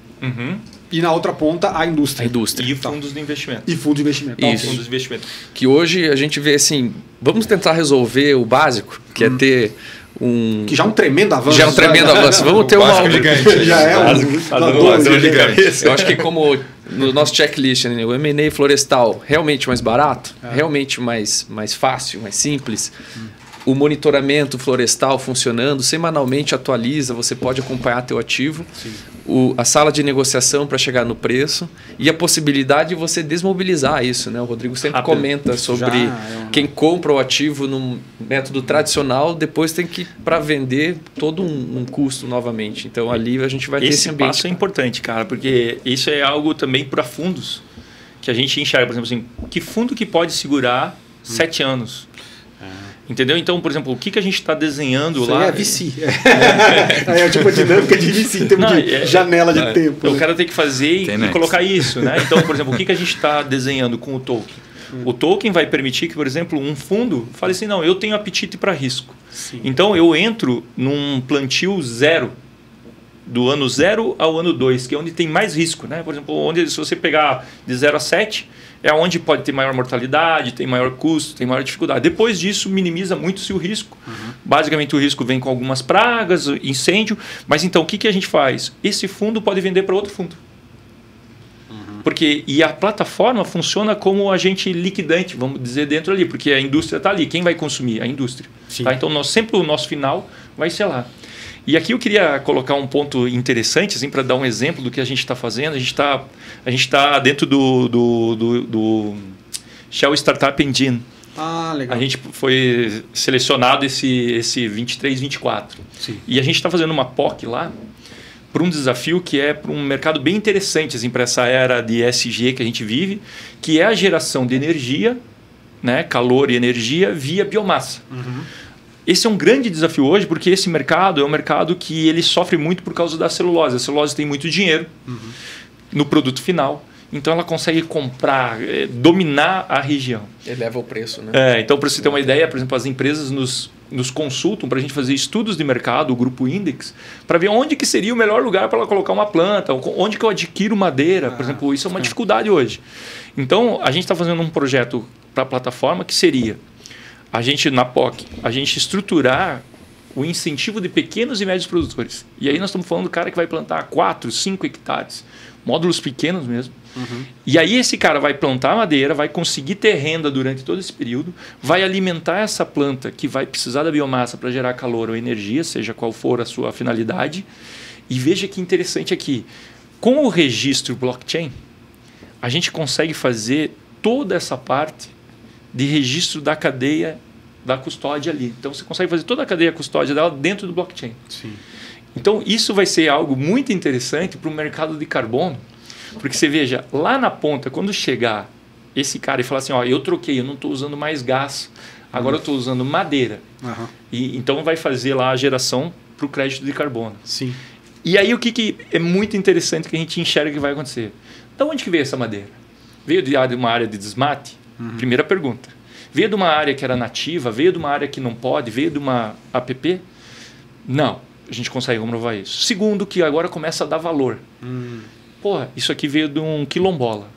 e na outra ponta a indústria. E fundos de investimento. E fundos de investimento. Isso. Fundos de investimento. Que hoje a gente vê assim, vamos tentar resolver o básico, que é ter que já é um tremendo avanço. Já é um tremendo avanço. Vamos ter uma... gigante. Já é um gigante. Eu acho que como no nosso checklist, né, o M&A florestal realmente mais barato, realmente mais fácil, mais simples. O monitoramento florestal funcionando, semanalmente atualiza, você pode acompanhar teu ativo. Sim. a sala de negociação para chegar no preço e a possibilidade de você desmobilizar isso, né? O Rodrigo sempre comenta sobre quem compra o ativo no método tradicional, depois tem que, para vender, todo um custo novamente. Então ali a gente vai ter esse ambiente. Esse passo é importante, cara, porque isso é algo também para fundos que a gente enxerga, por exemplo, assim, que fundo que pode segurar 7 anos? Entendeu? Então, por exemplo, o que a gente está desenhando lá... É VC. É tipo a dinâmica de VC, em termos de janela de tempo. O cara tem que fazer e colocar isso, né? Então, por exemplo, o que a gente está desenhando com o token? O token vai permitir que, por exemplo, um fundo fale assim, não, eu tenho apetite para risco. Sim. Então, eu entro num plantio zero, do ano 0 ao ano 2, que é onde tem mais risco, né? Por exemplo, onde, se você pegar de 0 a 7, é onde pode ter maior mortalidade, tem maior custo, tem maior dificuldade. Depois disso, minimiza muito-se o risco. Basicamente, o risco vem com algumas pragas, incêndio. Mas então, o que a gente faz? Esse fundo pode vender para outro fundo. E a plataforma funciona como agente liquidante, vamos dizer, dentro ali, porque a indústria está ali. Quem vai consumir? A indústria. Tá? Então, sempre o nosso final vai ser lá. E aqui eu queria colocar um ponto interessante, assim, para dar um exemplo do que a gente está fazendo. A gente tá dentro do Shell Startup Engine. Legal. A gente foi selecionado esse 23, 24. Sim. E a gente está fazendo uma POC lá para um desafio que é para um mercado bem interessante, assim, para essa era de ESG que a gente vive, que é a geração de energia, né, calor e energia via biomassa. Esse é um grande desafio hoje, porque esse mercado é um mercado que ele sofre muito por causa da celulose. A celulose tem muito dinheiro no produto final, então ela consegue comprar, dominar a região. Eleva o preço, né? Então, para você ter uma ideia, por exemplo, as empresas nos consultam para a gente fazer estudos de mercado, o Grupo Index, para ver onde que seria o melhor lugar para ela colocar uma planta, onde que eu adquiro madeira, por exemplo. Isso é uma dificuldade hoje. Então, a gente está fazendo um projeto para a plataforma que seria... A gente, na POC, a gente estruturar o incentivo de pequenos e médios produtores. E aí nós estamos falando do cara que vai plantar 4, 5 hectares, módulos pequenos mesmo. E aí esse cara vai plantar madeira, vai conseguir ter renda durante todo esse período, vai alimentar essa planta que vai precisar da biomassa para gerar calor ou energia, seja qual for a sua finalidade. E veja que interessante aqui, com o registro blockchain, a gente consegue fazer toda essa parte de registro da cadeia da custódia ali. Então, você consegue fazer toda a cadeia custódia dela dentro do blockchain. Sim. Então, isso vai ser algo muito interessante para o mercado de carbono, porque você veja, lá na ponta, quando chegar esse cara e falar assim, eu troquei, eu não estou usando mais gás, agora eu estou usando madeira. E, então, vai fazer lá a geração para o crédito de carbono. Sim. E aí, o que é muito interessante que a gente enxerga que vai acontecer? De onde que veio essa madeira? Veio de uma área de desmate? Primeira pergunta. Veio de uma área que era nativa? Veio de uma área que não pode? Veio de uma APP? Não. A gente consegue comprovar isso. Segundo, que agora começa a dar valor. Porra, isso aqui veio de um quilombola.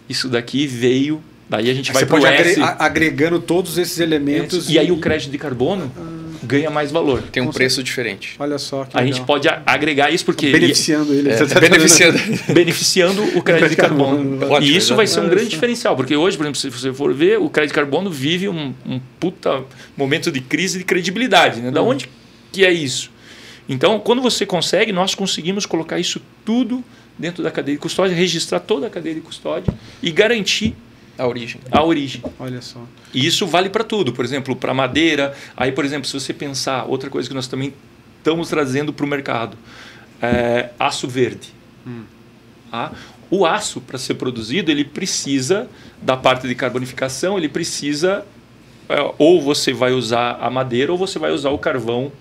Isso daqui veio... Daí a gente vai para o S. Agregando todos esses elementos. E aí o crédito de carbono ganha mais valor. Tem um preço diferente. Olha só que legal. A gente pode agregar isso porque... Beneficiando ele. Beneficiando o crédito de carbono. E isso vai ser um grande diferencial. Porque hoje, por exemplo, se você for ver, o crédito de carbono vive um puta momento de crise de credibilidade. Né? Da onde que é isso? Então, quando você consegue, nós conseguimos colocar isso tudo dentro da cadeia de custódia, registrar toda a cadeia de custódia e garantir a origem. Olha só. E isso vale para tudo. Por exemplo, para madeira. Aí, por exemplo, se você pensar, outra coisa que nós também estamos trazendo para o mercado, aço verde. O aço, para ser produzido, ele precisa da parte de carbonificação, ele precisa... ou você vai usar a madeira ou você vai usar o carvão.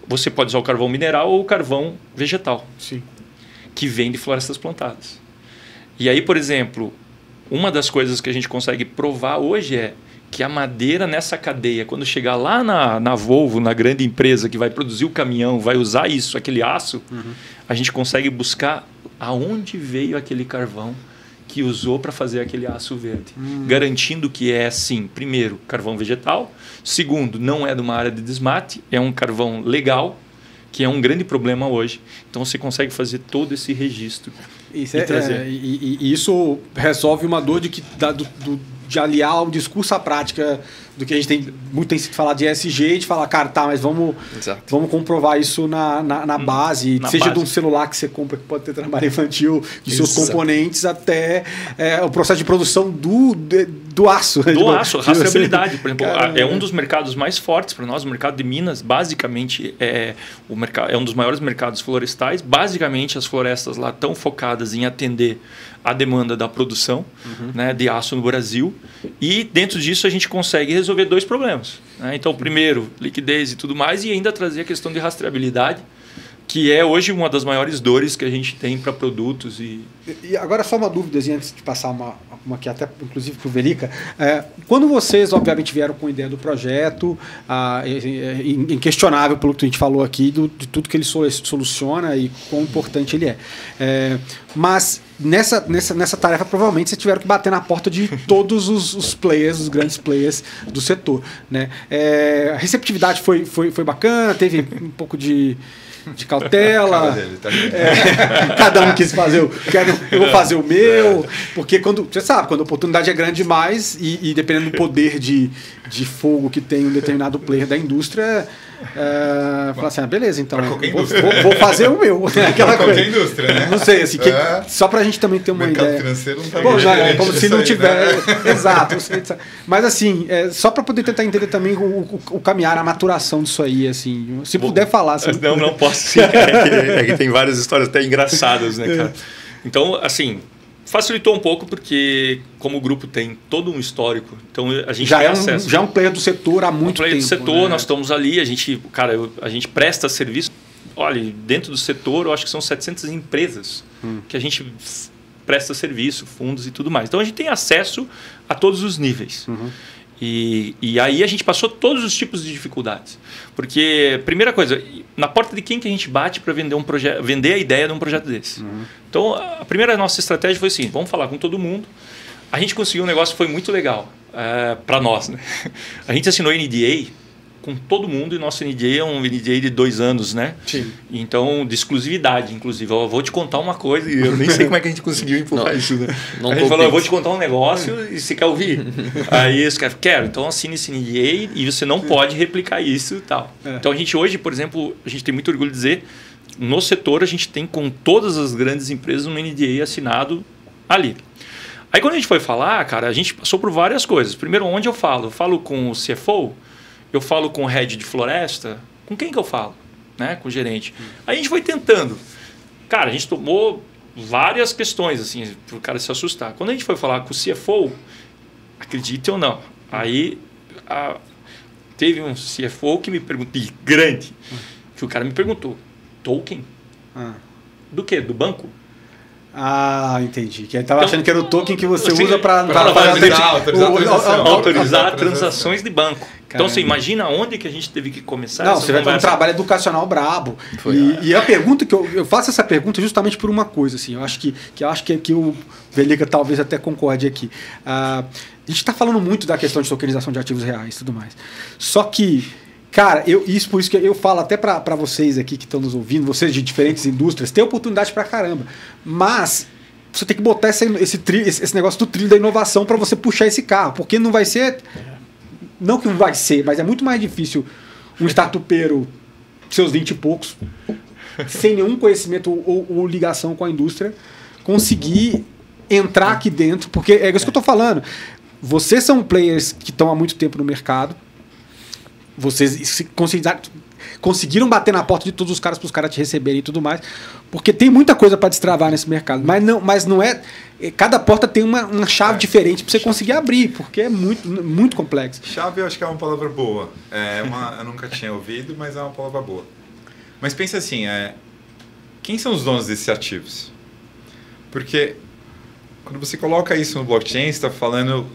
Você pode usar o carvão mineral ou o carvão vegetal. Sim. Que vem de florestas plantadas. E aí, por exemplo... Uma das coisas que a gente consegue provar hoje é que a madeira nessa cadeia, quando chegar lá na Volvo, na grande empresa que vai produzir o caminhão, vai usar isso, aquele aço, a gente consegue buscar aonde veio aquele carvão que usou para fazer aquele aço verde. Garantindo que é, sim, primeiro, carvão vegetal. Segundo, não é de uma área de desmate, é um carvão legal, que é um grande problema hoje. Então, você consegue fazer todo esse registro. E isso resolve uma dor de aliar o discurso à prática do que a gente tem muito tem sido falar de ESG e de falar, cara, tá, mas vamos comprovar isso na base, seja base. De um celular que você compra que pode ter trabalho infantil, de seus componentes, até o processo de produção do aço. Do aço, rastreabilidade, por exemplo, é um dos mercados mais fortes para nós, o mercado de Minas, basicamente, é um dos maiores mercados florestais, basicamente as florestas lá estão focadas em atender a demanda da produção né, de aço no Brasil, e dentro disso a gente consegue resolver 2 problemas. Né? Então, primeiro, liquidez e tudo mais, e ainda trazer a questão de rastreabilidade, que é hoje uma das maiores dores que a gente tem para produtos. E agora só uma dúvida antes de passar uma aqui até inclusive para o Velica. Quando vocês obviamente vieram com a ideia do projeto, inquestionável pelo que a gente falou aqui, de tudo que ele soluciona e quão importante ele mas nessa tarefa provavelmente vocês tiveram que bater na porta de todos os players, os grandes players do setor. Né? A receptividade foi bacana, teve um pouco de cautela. Cada um quis fazer eu vou fazer o meu, porque você sabe, quando a oportunidade é grande demais e dependendo do poder de fogo que tem um determinado player da indústria, falar assim, beleza, então vou fazer o meu. Aquela coisa. Indústria, né? Não sei, assim, só pra gente também ter uma mercado ideia. Financeiro não tá como se não tiver. Exato. Mas assim, só para poder tentar entender também o caminhar, a maturação disso aí, assim. Se puder falar. Assim. Não posso sim. É que tem várias histórias até engraçadas, né, cara? Então, assim, facilitou um pouco porque, como o grupo tem todo um histórico, então a gente tem acesso. Já é um player do setor há muito tempo. Um player do setor, né? Nós estamos ali, a gente presta serviço. Olha, dentro do setor, eu acho que são 700 empresas que a gente presta serviço, fundos e tudo mais. Então, a gente tem acesso a todos os níveis. E aí a gente passou todos os tipos de dificuldades. Porque, primeira coisa, na porta de quem que a gente bate para vender vender a ideia de um projeto desse? Então, a primeira nossa estratégia foi assim, vamos falar com todo mundo. A gente conseguiu um negócio que foi muito legal para nós. Né? A gente assinou NDA com todo mundo e nosso NDA é um NDA de 2 anos, né? Sim. Então, de exclusividade, inclusive. Eu vou te contar uma coisa e eu nem sei como é que a gente conseguiu empurrar isso, né? A gente falou, eu vou te contar um negócio e você quer ouvir? Aí os caras, quero. Então, assine esse NDA e você não pode replicar isso e tal. Então, a gente hoje, por exemplo, a gente tem muito orgulho de dizer, no setor a gente tem com todas as grandes empresas um NDA assinado ali. Aí, quando a gente foi falar, cara, a gente passou por várias coisas. Primeiro, onde eu falo? Eu falo com o CFO, eu falo com o head de floresta, com quem que eu falo? Né? Com o gerente. Aí a gente foi tentando. Cara, a gente tomou várias questões, assim, para o cara se assustar. Quando a gente foi falar com o CFO, acredite ou não, aí teve um CFO que me perguntou, grande, que o cara me perguntou, token? Do quê? Do banco? Entendi. Que ele estava achando que era o token que você usa para autorizar transações de banco. Então, você imagina onde que a gente teve que começar essa você vai ter um trabalho educacional brabo. E a pergunta que eu faço essa pergunta justamente por uma coisa. Assim, eu acho que aqui o Velica talvez até concorde aqui. A gente está falando muito da questão de tokenização de ativos reais e tudo mais. Só que, cara, por isso que eu falo até para vocês aqui que estão nos ouvindo, vocês de diferentes indústrias, tem oportunidade pra caramba. Mas você tem que botar esse negócio do trilho da inovação para você puxar esse carro. Porque não vai ser... Não que não vai ser, mas é muito mais difícil um startupeiro, seus 20 e poucos, sem nenhum conhecimento ou ligação com a indústria, conseguir entrar aqui dentro. Porque é isso que eu estou falando. Vocês são players que estão há muito tempo no mercado. Vocês conseguiram bater na porta de todos os caras para os caras te receberem e tudo mais. Porque tem muita coisa para destravar nesse mercado. Mas não é... Cada porta tem uma chave diferente para você conseguir abrir, porque é muito, muito complexo. Chave eu acho que é uma palavra boa. Eu nunca tinha ouvido, mas é uma palavra boa. Mas pensa assim, quem são os donos desses ativos? Porque quando você coloca isso no blockchain, você está falando...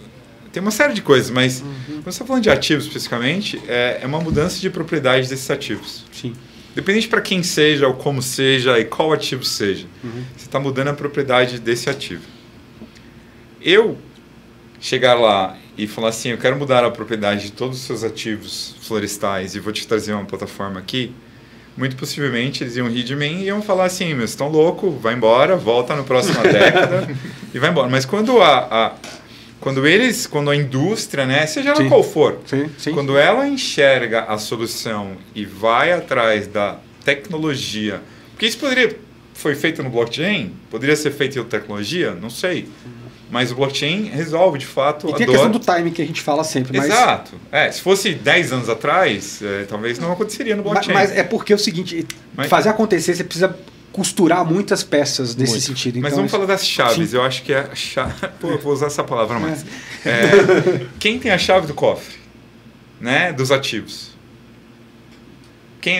Tem uma série de coisas, mas quando você está falando de ativos especificamente, é uma mudança de propriedade desses ativos. Sim. Dependente para quem seja, ou como seja, e qual ativo seja. Você está mudando a propriedade desse ativo. Eu chegar lá e falar assim, eu quero mudar a propriedade de todos os seus ativos florestais e vou te trazer uma plataforma aqui, muito possivelmente eles iam rir de mim e iam falar assim, vocês estão loucos, vai embora, volta na próxima década e vai embora. Mas quando quando a indústria, né, seja ela Sim. qual for, Sim. quando ela enxerga a solução e vai atrás da tecnologia, porque isso foi feito no blockchain, poderia ser feito em outra tecnologia, não sei. Mas o blockchain resolve, de fato, E tem a questão do timing que a gente fala sempre. Mas... Exato. Se fosse 10 anos atrás, talvez não aconteceria no blockchain. Mas é porque é o seguinte, fazer acontecer, você precisa costurar muitas peças nesse sentido. Mas então, vamos falar das chaves. Sim. Eu acho que é a chave... Pô, eu vou usar essa palavra mais. Quem tem a chave do cofre? Né? Dos ativos?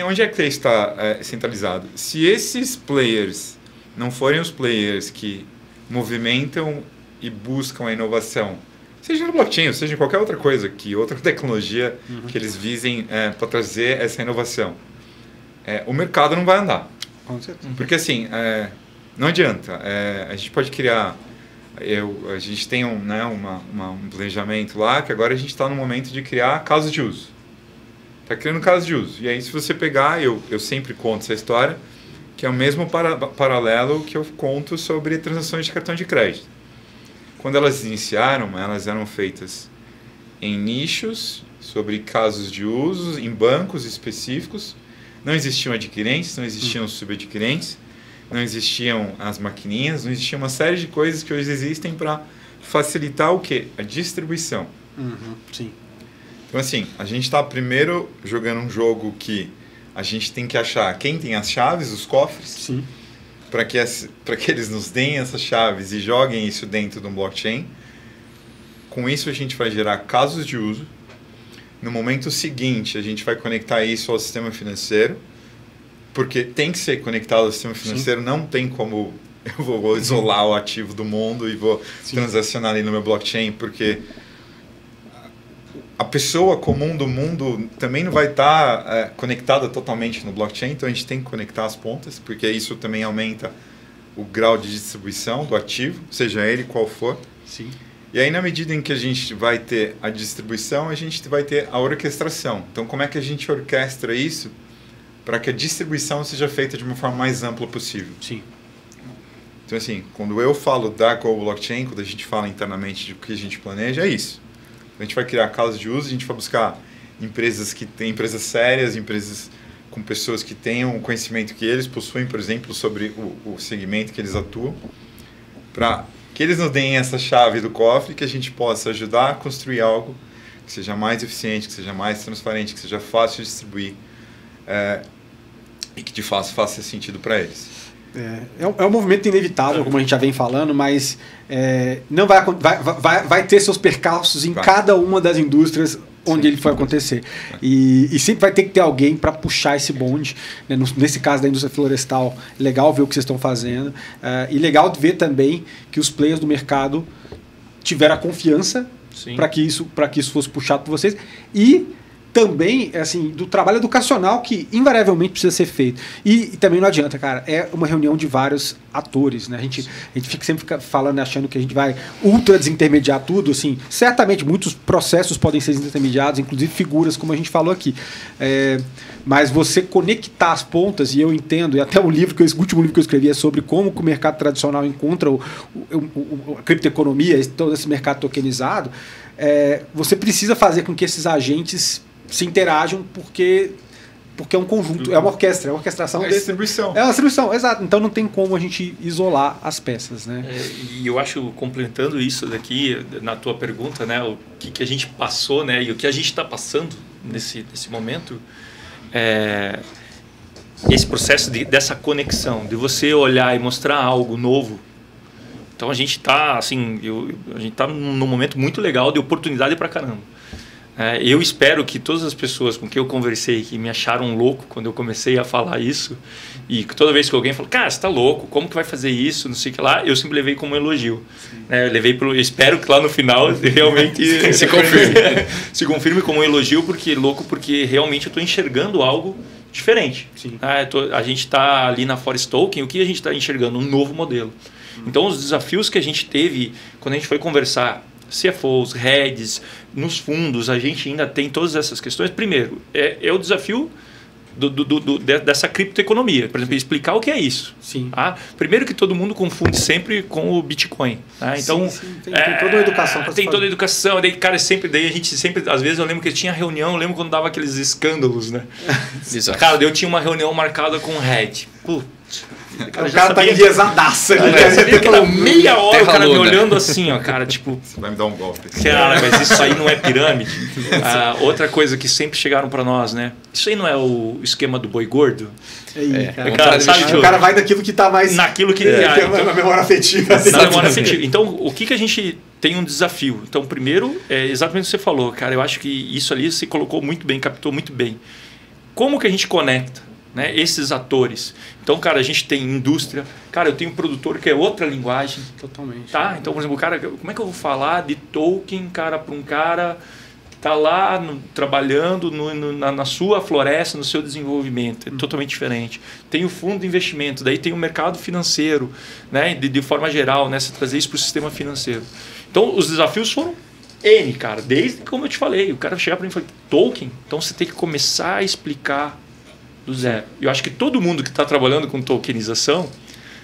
Onde é que está centralizado? Se esses players não forem os players que movimentam e buscam a inovação, seja no blockchain, ou seja em qualquer outra coisa, outra tecnologia que eles visem para trazer essa inovação, o mercado não vai andar. Com certeza. Porque assim, não adianta. A gente pode criar... a gente tem um planejamento lá, que agora a gente está no momento de criar casos de uso. Está criando casos de uso. E aí, se você pegar, eu sempre conto essa história, que é o mesmo paralelo que eu conto sobre transações de cartão de crédito. Quando elas iniciaram, elas eram feitas em nichos, sobre casos de uso, em bancos específicos. Não existiam adquirentes, não existiam subadquirentes, não existiam as maquininhas, não existia uma série de coisas que hoje existem para facilitar o quê? A distribuição. Sim. Então, assim, a gente está primeiro jogando um jogo que a gente tem que achar quem tem as chaves, os cofres, para que eles nos deem essas chaves e joguem isso dentro de um blockchain. Com isso, a gente vai gerar casos de uso. No momento seguinte, a gente vai conectar isso ao sistema financeiro, porque tem que ser conectado ao sistema financeiro, não tem como eu vou isolar o ativo do mundo e vou transacionar ali no meu blockchain, porque a pessoa comum do mundo também não vai estar conectada totalmente no blockchain, então a gente tem que conectar as pontas, porque isso também aumenta o grau de distribuição do ativo, seja ele qual for. Sim. E aí, na medida em que a gente vai ter a distribuição, a gente vai ter a orquestração. Então, como é que a gente orquestra isso para que a distribuição seja feita de uma forma mais ampla possível? Sim. Então, assim, quando eu falo da Go Blockchain, quando a gente fala internamente de o que a gente planeja, é isso. A gente vai criar casos de uso, a gente vai buscar empresas sérias, empresas com pessoas que tenham o conhecimento que eles possuem, por exemplo, sobre o segmento que eles atuam, para que eles nos deem essa chave do cofre, que a gente possa ajudar a construir algo que seja mais eficiente, que seja mais transparente, que seja fácil de distribuir e que de fato faça sentido para eles. É um movimento inevitável, como a gente já vem falando, mas não vai ter seus percalços em cada uma das indústrias onde ele foi acontecer. E sempre vai ter que ter alguém para puxar esse bonde. Né? Nesse caso da indústria florestal, legal ver o que vocês estão fazendo. E legal ver também que os players do mercado tiveram a confiança para que isso fosse puxado por vocês. E também, assim, do trabalho educacional que invariavelmente precisa ser feito. E também não adianta, cara, é uma reunião de vários atores, né? A gente fica falando, achando que a gente vai ultra desintermediar tudo, assim, certamente muitos processos podem ser desintermediados, inclusive figuras, como a gente falou aqui. Mas você conectar as pontas, e eu entendo, e até o último livro que eu escrevi é sobre como que o mercado tradicional encontra a criptoeconomia, todo esse mercado tokenizado, você precisa fazer com que esses agentes se interajam porque é um conjunto, é uma orquestra, é uma orquestração. É distribuição. É uma distribuição, exato. Então não tem como a gente isolar as peças, né? E eu acho, complementando isso daqui, na tua pergunta, né, o que a gente passou, né, e o que a gente está passando nesse momento, esse processo dessa conexão, de você olhar e mostrar algo novo. Então a gente está assim, a gente está num momento muito legal de oportunidade pra caramba. Eu espero que todas as pessoas com quem eu conversei, que me acharam louco quando eu comecei a falar isso, e que toda vez que alguém falou, cara, você está louco, como que vai fazer isso, não sei o que lá, eu sempre levei como um elogio. Eu espero que lá no final realmente se confirme como um elogio, porque realmente eu estou enxergando algo diferente. A gente está ali na Forest Token, o que a gente está enxergando? Um novo modelo. Então os desafios que a gente teve quando a gente foi conversar, CFOs, heads, nos fundos, a gente ainda tem todas essas questões. Primeiro, é o desafio dessa criptoeconomia. Por exemplo, explicar o que é isso. Sim. Tá? Primeiro que todo mundo confunde sempre com o Bitcoin. Tá? Então, sim. Tem toda uma educação para tem toda a educação. Daí, cara, a gente sempre, às vezes eu lembro que tinha reunião, eu lembro quando dava aqueles escândalos, né? Exato. Cara, eu tinha uma reunião marcada com o Red. Putz. O cara tá enviesadaço. Eu sabia que era meia hora o cara me Terra olhando assim, ó, cara, tipo... Você vai me dar um golpe. Cara, mas isso aí não é pirâmide. Outra coisa que sempre chegaram para nós, né? Isso aí não é o esquema do boi gordo? Cara, sabe, o cara vai daquilo que tá mais... Naquilo que... na memória afetiva. Na memória afetiva. Então, o que a gente tem um desafio? Então, primeiro, é exatamente o que você falou, cara. Eu acho que isso ali você colocou muito bem, captou muito bem. Como que a gente conecta, né, esses atores? Então, cara, a gente tem indústria. Cara, eu tenho um produtor que é outra linguagem. Totalmente. Tá? Então, por exemplo, cara, como é que eu vou falar de token, cara, para um cara que tá lá trabalhando na sua floresta, no seu desenvolvimento? É totalmente diferente. Tem o fundo de investimento, daí tem o mercado financeiro, né, de forma geral, né, você trazer isso para o sistema financeiro. Então, os desafios foram N, cara, desde como eu te falei, o cara chegar para mim e falar, token, então você tem que começar a explicar do zero. Eu acho que todo mundo que está trabalhando com tokenização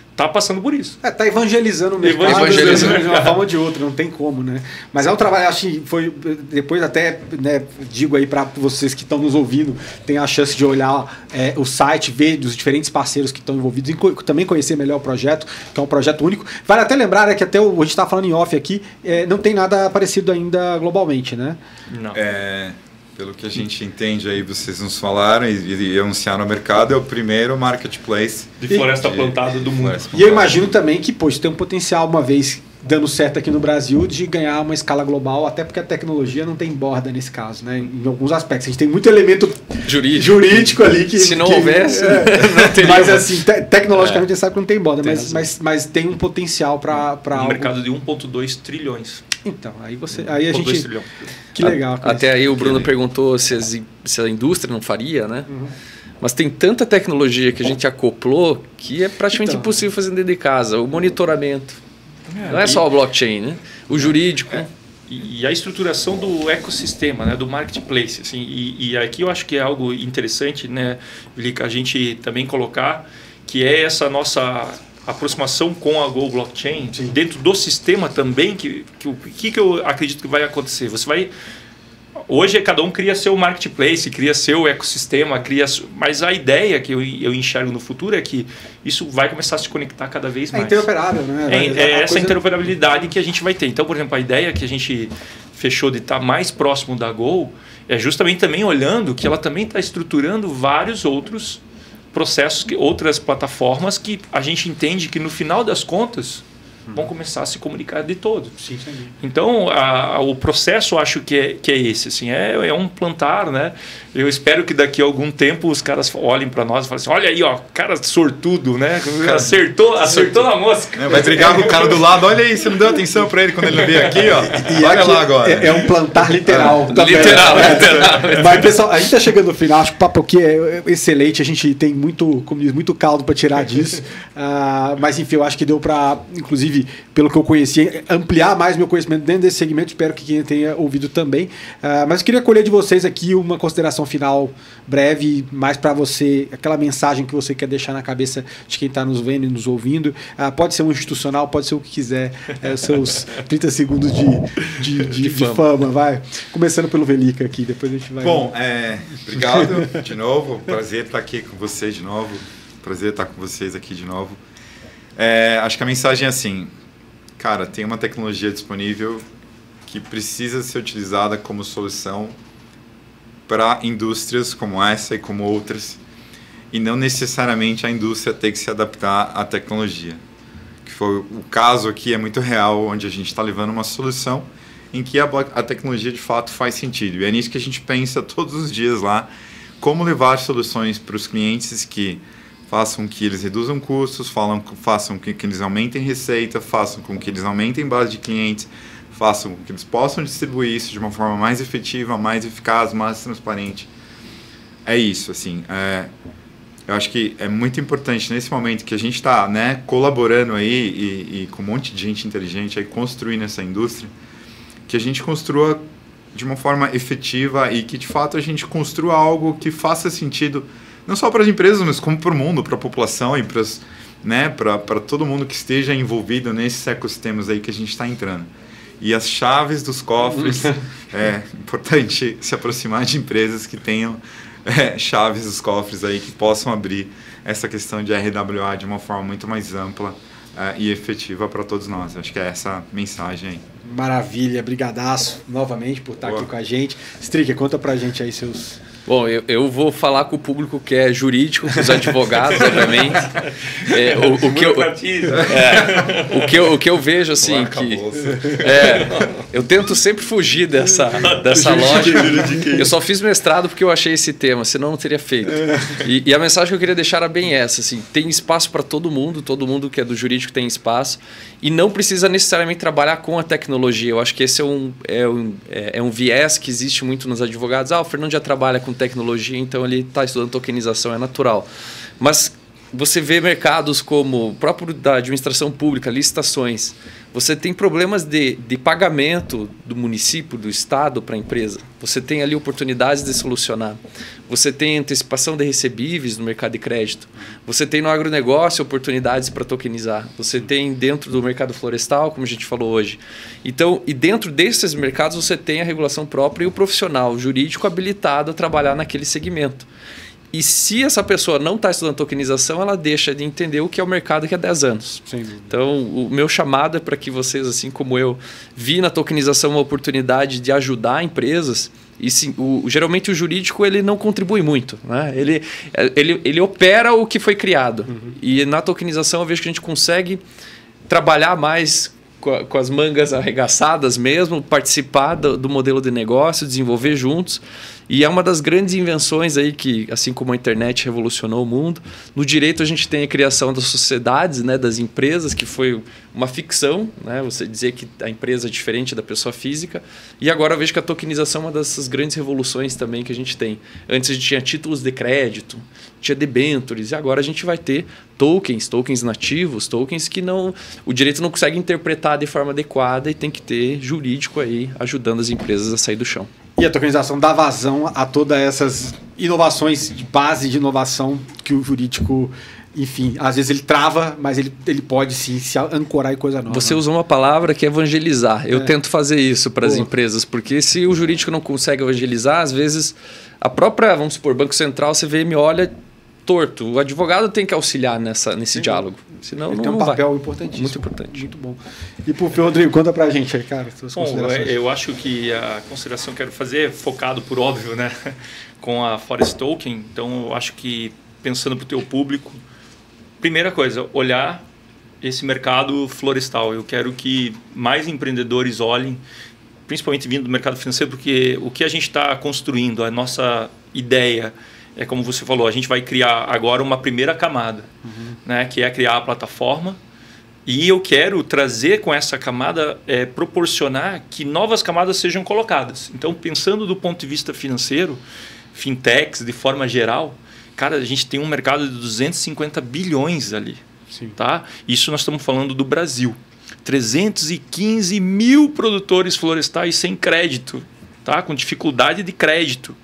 está passando por isso. Tá evangelizando o mercado de uma forma ou de outra, não tem como, né? Mas é um trabalho, acho que foi, depois até, né, digo aí para vocês que estão nos ouvindo, tem a chance de olhar o site, ver dos diferentes parceiros que estão envolvidos e também conhecer melhor o projeto, que é um projeto único. Vale até lembrar, né, que até a gente está falando em off aqui, não tem nada parecido ainda globalmente, né? Não. Pelo que a gente entende aí, vocês nos falaram e anunciaram no mercado, é o primeiro marketplace de floresta plantada do mundo. E eu imagino também que, pô, isso tem um potencial, uma vez dando certo aqui no Brasil, de ganhar uma escala global, até porque a tecnologia não tem borda nesse caso, né? Em alguns aspectos. A gente tem muito elemento jurídico ali que... Se não houvesse, não teria. Mas assim, tecnologicamente a gente sabe que não tem borda, mas tem um potencial para um mercado de 1,2 trilhões. Então, aí a gente... trilhão. Que legal. Até aí o Bruno perguntou se a indústria não faria, né? Uhum. Mas tem tanta tecnologia que a gente acoplou que é praticamente impossível fazer dentro de casa. O monitoramento. Não é só o blockchain, né? O jurídico. E a estruturação do ecossistema, né? Do marketplace. Assim, e aqui eu acho que é algo interessante, né, Vilica, a gente também colocar, que é essa nossa aproximação com a Go Blockchain. Sim. Dentro do sistema também, que eu acredito que vai acontecer. Você vai... Hoje cada um cria seu marketplace, cria seu ecossistema, mas a ideia que eu enxergo no futuro é que isso vai começar a se conectar cada vez mais. É interoperável, né? Essa interoperabilidade que a gente vai ter. Então, por exemplo, a ideia que a gente fechou de estar mais próximo da Go é justamente também olhando que ela também está estruturando vários outros processos, outras plataformas que a gente entende que no final das contas vão começar a se comunicar de todo. Sim, sim. Então, o processo, acho que é esse. Assim, é um plantar, né? Eu espero que daqui a algum tempo os caras olhem para nós e falem assim, olha aí, ó, cara sortudo, né? Acertou na mosca. Vai brigar com o cara do lado, olha aí, você não deu atenção para ele quando ele veio aqui, ó. E olha lá agora. É um plantar literal. Também. Literal. Mas, pessoal, a gente está chegando no final, acho que o papo aqui é excelente, a gente tem muito, como diz, muito caldo para tirar disso. Mas, enfim, eu acho que deu para, inclusive, pelo que eu conheci, ampliar mais meu conhecimento dentro desse segmento. Espero que quem tenha ouvido também. Mas eu queria colher de vocês aqui uma consideração final breve, mais para você, aquela mensagem que você quer deixar na cabeça de quem está nos vendo e nos ouvindo. Pode ser um institucional, pode ser o que quiser. Os seus 30 segundos de fama, vai. Começando pelo Vilica aqui, depois a gente vai... Bom, obrigado de novo. Prazer estar aqui com vocês de novo. Prazer estar com vocês aqui de novo. Acho que a mensagem é assim, cara, tem uma tecnologia disponível que precisa ser utilizada como solução para indústrias como essa e como outras, e não necessariamente a indústria ter que se adaptar à tecnologia. Que foi o caso aqui, é muito real, onde a gente está levando uma solução em que a tecnologia de fato faz sentido. E é nisso que a gente pensa todos os dias lá, como levar soluções para os clientes que façam que eles reduzam custos, façam com que eles aumentem receita, façam com que eles aumentem base de clientes, façam com que eles possam distribuir isso de uma forma mais efetiva, mais eficaz, mais transparente. É isso, assim. Eu acho que é muito importante nesse momento que a gente está, né, colaborando aí e com um monte de gente inteligente aí construindo essa indústria, que a gente construa de uma forma efetiva e que de fato a gente construa algo que faça sentido não só para as empresas, mas como para o mundo, para a população e para todo mundo que esteja envolvido nesses ecossistemas aí que a gente está entrando. E as chaves dos cofres, é importante se aproximar de empresas que tenham chaves dos cofres aí, que possam abrir essa questão de RWA de uma forma muito mais ampla e efetiva para todos nós. Acho que é essa a mensagem aí. Maravilha, brigadaço novamente por estar aqui com a gente. Stricker, conta pra gente aí seus... Bom, eu vou falar com o público que é jurídico, com os advogados, obviamente. O que eu vejo, assim, eu tento sempre fugir dessa lógica. Eu só fiz mestrado porque eu achei esse tema, senão não teria feito. E a mensagem que eu queria deixar era bem essa, assim, tem espaço para todo mundo que é do jurídico tem espaço, e não precisa necessariamente trabalhar com a tecnologia. Eu acho que esse é um viés que existe muito nos advogados. O Fernando já trabalha com tecnologia, então ele está estudando tokenização, é natural. Mas você vê mercados como o próprio da administração pública, licitações. Você tem problemas de pagamento do município, do estado para a empresa. Você tem ali oportunidades de solucionar. Você tem antecipação de recebíveis no mercado de crédito. Você tem no agronegócio oportunidades para tokenizar. Você tem dentro do mercado florestal, como a gente falou hoje. Então, e dentro desses mercados você tem a regulação própria e o profissional jurídico habilitado a trabalhar naquele segmento. E se essa pessoa não está estudando tokenização, ela deixa de entender o que é o mercado daqui a 10 anos. Sim. Então, o meu chamado é para que vocês, assim como eu, vi na tokenização uma oportunidade de ajudar empresas. E sim, geralmente o jurídico ele não contribui muito, né? Ele opera o que foi criado. E na tokenização eu vejo que a gente consegue trabalhar mais com as mangas arregaçadas mesmo, participar do modelo de negócio, desenvolver juntos. E é uma das grandes invenções aí que, assim como a internet revolucionou o mundo, no direito a gente tem a criação das sociedades, né, das empresas, que foi uma ficção, né, você dizer que a empresa é diferente da pessoa física. E agora eu vejo que a tokenização é uma dessas grandes revoluções também que a gente tem. Antes a gente tinha títulos de crédito, tinha debêntures, e agora a gente vai ter tokens nativos, tokens que o direito não consegue interpretar de forma adequada e tem que ter jurídico aí ajudando as empresas a sair do chão. E a tokenização dá vazão a todas essas inovações de base de inovação que o jurídico, enfim, às vezes ele trava, mas ele pode sim se ancorar em coisa nova. Você usou uma palavra que é evangelizar. Eu tento fazer isso para as empresas, porque se o jurídico não consegue evangelizar, às vezes a própria, vamos supor, Banco Central, você vê e me olha torto. O advogado tem que auxiliar nesse diálogo. Senão ele tem um papel importantíssimo. Muito importante. Muito bom. E pro Rodrigo, conta pra gente aí, cara, suas considerações. Eu acho que a consideração que eu quero fazer é focado, por óbvio, né, com a Forest Token. Então, eu acho que, pensando pro teu público, primeira coisa, olhar esse mercado florestal. Eu quero que mais empreendedores olhem, principalmente vindo do mercado financeiro, porque o que a gente está construindo, a nossa ideia, é como você falou, a gente vai criar agora uma primeira camada, né, que é criar a plataforma. E eu quero trazer com essa camada, proporcionar que novas camadas sejam colocadas. Então, pensando do ponto de vista financeiro, fintechs de forma geral, cara, a gente tem um mercado de 250 bilhões ali. Sim. Tá? Isso nós estamos falando do Brasil. 315 mil produtores florestais sem crédito, tá? Com dificuldade de crédito.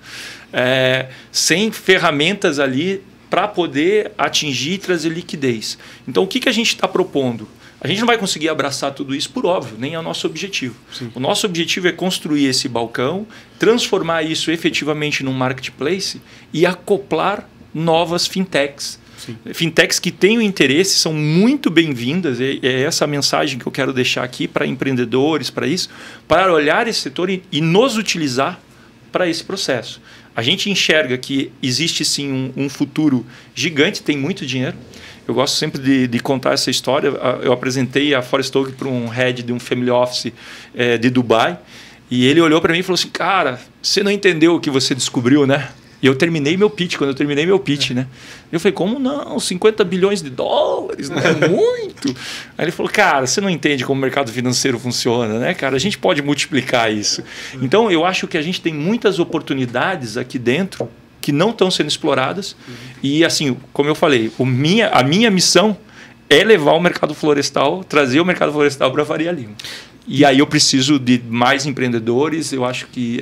Sem ferramentas ali para poder atingir e trazer liquidez. Então, o que a gente está propondo? A gente não vai conseguir abraçar tudo isso, por óbvio, nem é o nosso objetivo. Sim. O nosso objetivo é construir esse balcão, transformar isso efetivamente num marketplace e acoplar novas fintechs. Sim. Fintechs que tenham interesse, são muito bem-vindas. É essa a mensagem que eu quero deixar aqui para empreendedores, para isso, para olhar esse setor e nos utilizar para esse processo. A gente enxerga que existe sim um futuro gigante, tem muito dinheiro. Eu gosto sempre de contar essa história. Eu apresentei a Forest Token para um head de um family office de Dubai, e ele olhou para mim e falou assim: cara, você não entendeu o que você descobriu, né? E eu terminei meu pitch, né? Eu falei, como não? 50 bilhões de dólares, não é muito? Aí ele falou, cara, você não entende como o mercado financeiro funciona, né, cara? A gente pode multiplicar isso. Então, eu acho que a gente tem muitas oportunidades aqui dentro que não estão sendo exploradas. E, assim, como eu falei, a minha missão é levar o mercado florestal, trazer o mercado florestal para a Faria Lima. E aí eu preciso de mais empreendedores. Eu acho que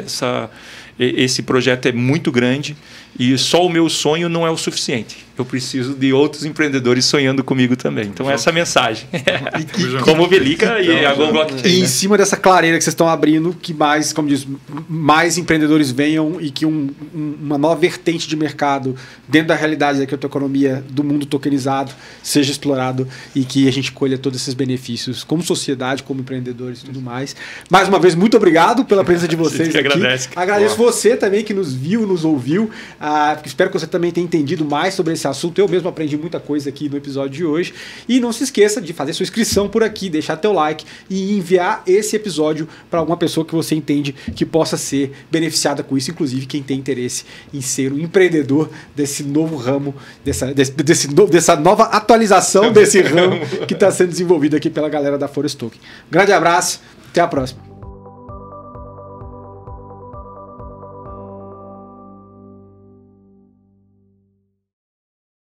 esse projeto é muito grande E só o meu sonho não é o suficiente. Eu preciso de outros empreendedores sonhando comigo também. Então, essa é a mensagem. Como o Velica e a Go Blockchain. E em cima dessa clareira que vocês estão abrindo, que mais, como diz, mais empreendedores venham e que uma nova vertente de mercado dentro da realidade da criptoeconomia, do mundo tokenizado, seja explorado e que a gente colha todos esses benefícios como sociedade, como empreendedores e tudo mais. Mais uma vez, muito obrigado pela presença de vocês aqui. Agradeço você também que nos viu, nos ouviu. Espero que você também tenha entendido mais sobre esse assunto. Eu mesmo aprendi muita coisa aqui no episódio de hoje. E não se esqueça de fazer sua inscrição por aqui, deixar teu like e enviar esse episódio para alguma pessoa que você entende que possa ser beneficiada com isso, inclusive quem tem interesse em ser um empreendedor desse novo ramo, dessa nova atualização desse ramo que está sendo desenvolvido aqui pela galera da Forest Token. Grande abraço, até a próxima.